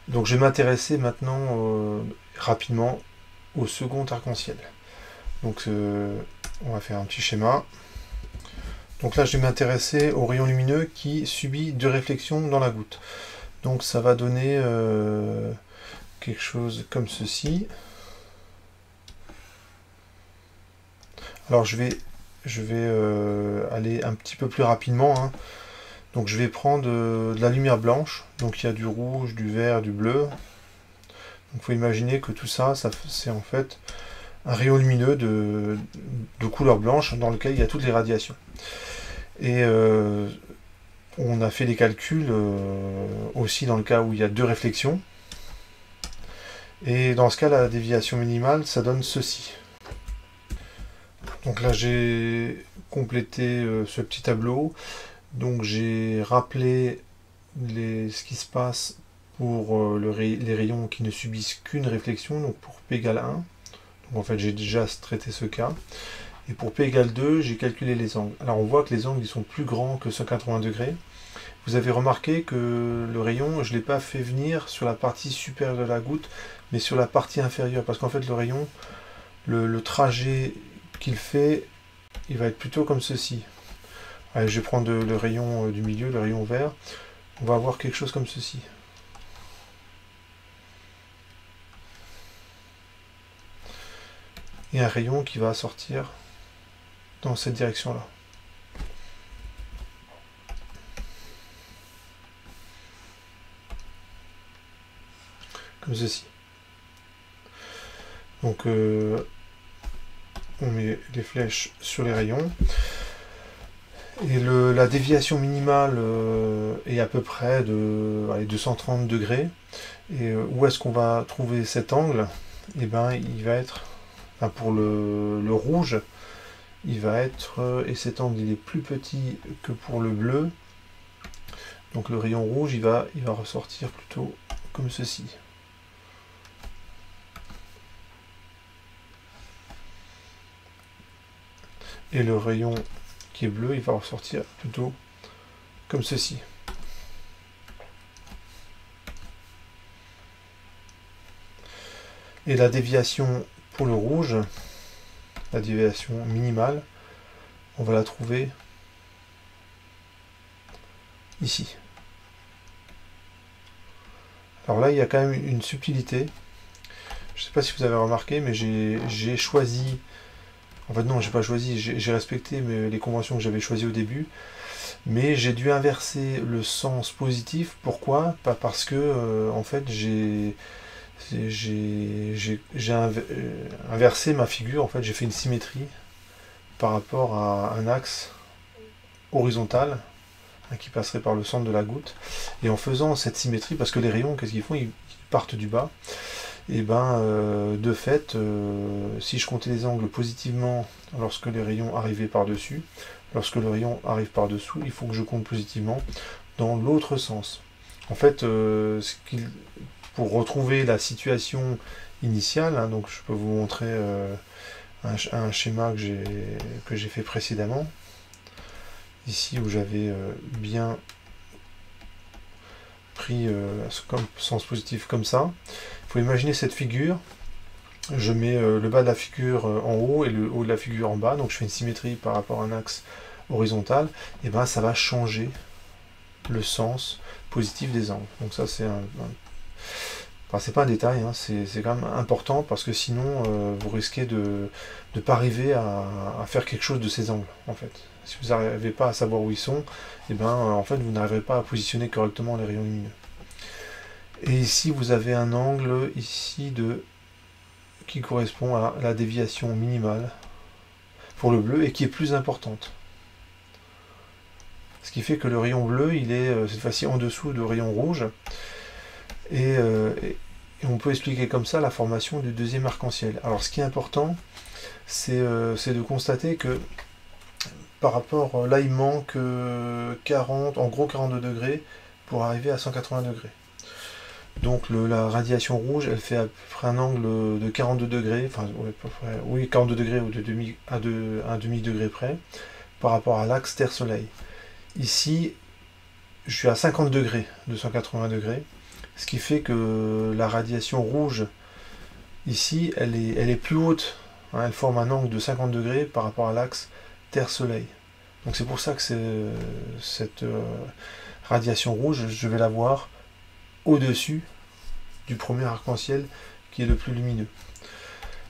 Donc je vais m'intéresser maintenant rapidement au second arc-en-ciel. Donc on va faire un petit schéma. Donc là je vais m'intéresser au rayon lumineux qui subit deux réflexions dans la goutte. Donc ça va donner quelque chose comme ceci. Alors je vais aller un petit peu plus rapidement. Hein. Donc je vais prendre de la lumière blanche. Donc il y a du rouge, du vert, du bleu. Donc il faut imaginer que tout ça, c'est en fait un rayon lumineux de couleur blanche dans lequel il y a toutes les radiations. Et on a fait des calculs aussi dans le cas où il y a deux réflexions. Et dans ce cas, la déviation minimale, ça donne ceci. Donc là, j'ai complété ce petit tableau. Donc j'ai rappelé ce qui se passe pour les rayons qui ne subissent qu'une réflexion, donc pour P égale 1. Donc Donc en fait j'ai déjà traité ce cas. Et pour P égale 2, j'ai calculé les angles. Alors on voit que les angles ils sont plus grands que 180 degrés. Vous avez remarqué que le rayon, je ne l'ai pas fait venir sur la partie supérieure de la goutte, mais sur la partie inférieure. Parce qu'en fait le rayon, le trajet qu'il fait, il va être plutôt comme ceci. Allez, je vais prendre le rayon du milieu, le rayon vert. On va avoir quelque chose comme ceci. Et un rayon qui va sortir dans cette direction-là. Comme ceci. Donc on met les flèches sur les rayons. Et la déviation minimale est à peu près de 230 degrés. Et où est-ce qu'on va trouver cet angle? Et ben il va être, enfin, pour le rouge, il va être, et cet angle il est plus petit que pour le bleu. Donc le rayon rouge il va ressortir plutôt comme ceci. Et le rayon qui est bleu, il va ressortir plutôt comme ceci. Et la déviation pour le rouge, la déviation minimale, on va la trouver ici. Alors là, il y a quand même une subtilité. Je ne sais pas si vous avez remarqué, mais j'ai choisi... En fait non, j'ai pas choisi, j'ai respecté les conventions que j'avais choisies au début, mais j'ai dû inverser le sens positif. Pourquoi? Pas parce que en fait j'ai inversé ma figure, en fait j'ai fait une symétrie par rapport à un axe horizontal qui passerait par le centre de la goutte. Et en faisant cette symétrie, parce que les rayons, qu'est-ce qu'ils font? Ils partent du bas. Et ben de fait, si je comptais les angles positivement lorsque les rayons arrivaient par-dessus, lorsque le rayon arrive par-dessous, il faut que je compte positivement dans l'autre sens. En fait, pour retrouver la situation initiale, hein, donc je peux vous montrer un schéma que j'ai fait précédemment, ici où j'avais bien pris comme sens positif comme ça. Il faut imaginer cette figure. Je mets le bas de la figure en haut et le haut de la figure en bas, donc je fais une symétrie par rapport à un axe horizontal, et ben ça va changer le sens positif des angles. Donc ça c'est enfin, c'est pas un détail, hein, c'est quand même important, parce que sinon vous risquez de ne pas arriver à faire quelque chose de ces angles en fait. Si vous n'arrivez pas à savoir où ils sont, et ben en fait vous n'arriverez pas à positionner correctement les rayons lumineux. Et ici vous avez un angle ici qui correspond à la déviation minimale pour le bleu et qui est plus importante. Ce qui fait que le rayon bleu, il est cette fois-ci en dessous du rayon rouge. Et on peut expliquer comme ça la formation du deuxième arc-en-ciel. Alors ce qui est important, c'est de constater que par rapport, là il manque 40, en gros 42 degrés pour arriver à 180 degrés. Donc la radiation rouge, elle fait à peu près un angle de 42 degrés, enfin oui 42 degrés ou un demi degré près, par rapport à l'axe Terre-Soleil. Ici, je suis à 50 degrés de 180 degrés, ce qui fait que la radiation rouge, ici, elle est plus haute, hein, elle forme un angle de 50 degrés par rapport à l'axe Terre-Soleil. Donc c'est pour ça que cette radiation rouge, je vais la voir au-dessus du premier arc-en-ciel qui est le plus lumineux.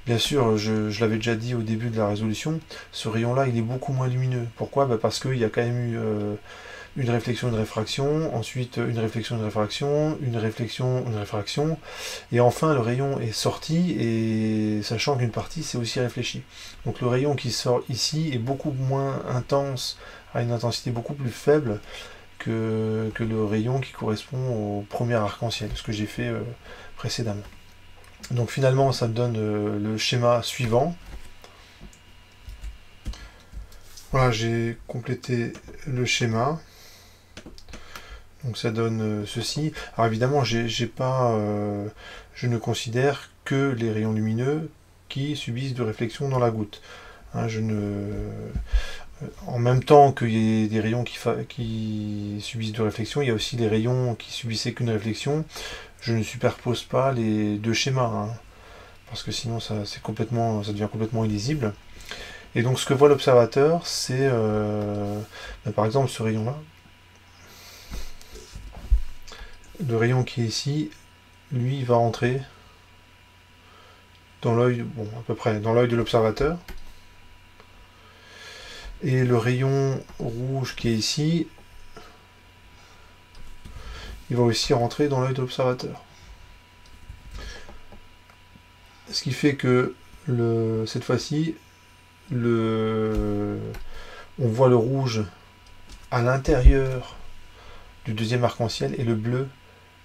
Bien sûr, je l'avais déjà dit au début de la résolution, ce rayon-là, il est beaucoup moins lumineux. Pourquoi? Parce qu'il y a quand même eu une réflexion, une réfraction, ensuite une réflexion, une réfraction, une réflexion, une réfraction, et enfin le rayon est sorti, et sachant qu'une partie s'est aussi réfléchie. Donc le rayon qui sort ici est beaucoup moins intense, à une intensité beaucoup plus faible que le rayon qui correspond au premier arc-en-ciel, ce que j'ai fait précédemment. Donc finalement ça me donne le schéma suivant. Voilà, j'ai complété le schéma. Donc ça donne ceci. Alors évidemment, je ne considère que les rayons lumineux qui subissent de réflexion dans la goutte. Hein, en même temps qu'il y ait des rayons qui subissent de réflexion, il y a aussi des rayons qui subissaient qu'une réflexion. Je ne superpose pas les deux schémas, hein, parce que sinon ça devient complètement illisible. Et donc ce que voit l'observateur, c'est par exemple ce rayon-là. Le rayon qui est ici, lui, il va rentrer dans l'œil, bon, à peu près dans l'œil de l'observateur. Et le rayon rouge qui est ici, il va aussi rentrer dans l'œil de l'observateur. Ce qui fait que cette fois-ci, on voit le rouge à l'intérieur du deuxième arc-en-ciel et le bleu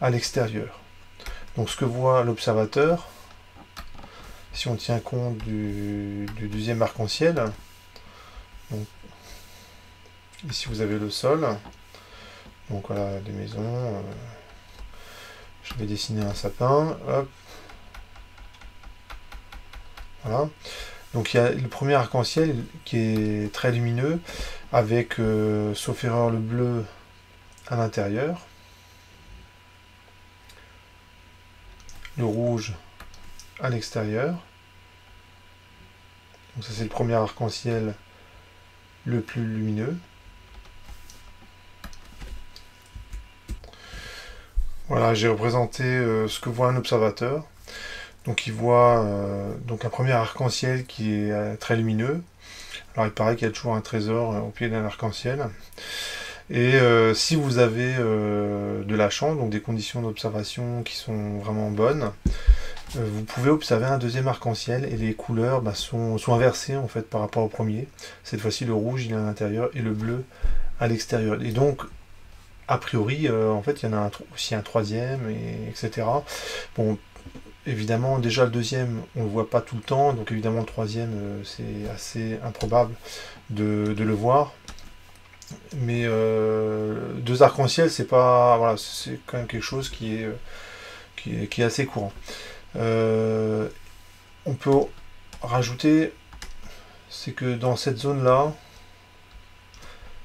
à l'extérieur. Donc ce que voit l'observateur, si on tient compte du deuxième arc-en-ciel, ici vous avez le sol, donc voilà des maisons, je vais dessiner un sapin, hop, voilà. Donc il y a le premier arc-en-ciel qui est très lumineux, avec, sauf erreur, le bleu à l'intérieur, le rouge à l'extérieur. Donc ça c'est le premier arc-en-ciel le plus lumineux. Voilà, j'ai représenté ce que voit un observateur. Donc il voit donc un premier arc-en-ciel qui est très lumineux. Alors il paraît qu'il y a toujours un trésor au pied d'un arc-en-ciel. Et si vous avez de la chance, donc des conditions d'observation qui sont vraiment bonnes, vous pouvez observer un deuxième arc-en-ciel et les couleurs sont inversées en fait par rapport au premier. Cette fois-ci le rouge il est à l'intérieur et le bleu à l'extérieur. Et donc a priori en fait il y en a aussi un troisième, etc. Bon, évidemment déjà le deuxième on le voit pas tout le temps, donc évidemment le troisième c'est assez improbable de le voir. Mais deux arcs-en-ciel c'est pas, voilà, c'est quand même quelque chose qui est assez courant. On peut rajouter, c'est que dans cette zone là,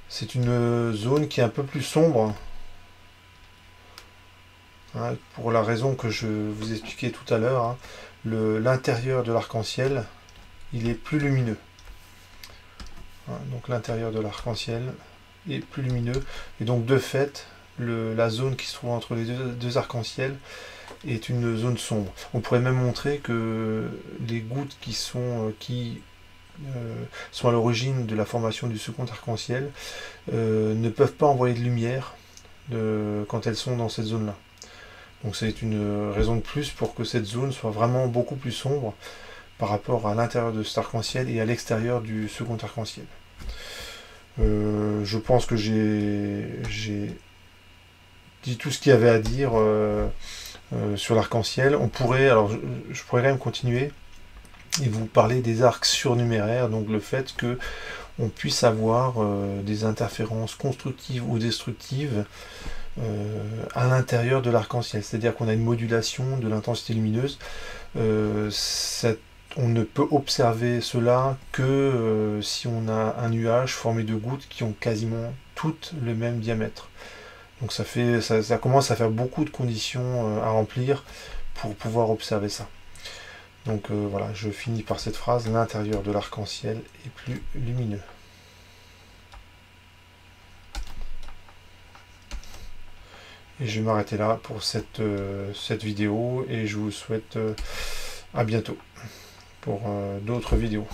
c'est une zone qui est un peu plus sombre, hein, pour la raison que je vous expliquais tout à l'heure, hein. L'intérieur de l'arc-en-ciel il est plus lumineux, hein, donc l'intérieur de l'arc-en-ciel est plus lumineux, et donc de fait la zone qui se trouve entre les deux arcs-en-ciel est une zone sombre. On pourrait même montrer que les gouttes qui sont à l'origine de la formation du second arc-en-ciel ne peuvent pas envoyer de lumière quand elles sont dans cette zone-là. Donc c'est une raison de plus pour que cette zone soit vraiment beaucoup plus sombre par rapport à l'intérieur de cet arc-en-ciel et à l'extérieur du second arc-en-ciel. Je pense que j'ai dit tout ce qu'il y avait à dire sur l'arc-en-ciel. Je pourrais quand même continuer et vous parler des arcs surnuméraires, donc le fait que on puisse avoir des interférences constructives ou destructives à l'intérieur de l'arc-en-ciel, c'est-à-dire qu'on a une modulation de l'intensité lumineuse. On ne peut observer cela que si on a un nuage formé de gouttes qui ont quasiment toutes le même diamètre. Donc ça commence à faire beaucoup de conditions à remplir pour pouvoir observer ça. Donc voilà, je finis par cette phrase: l'intérieur de l'arc-en-ciel est plus lumineux. Et je vais m'arrêter là pour cette vidéo, et je vous souhaite à bientôt pour d'autres vidéos.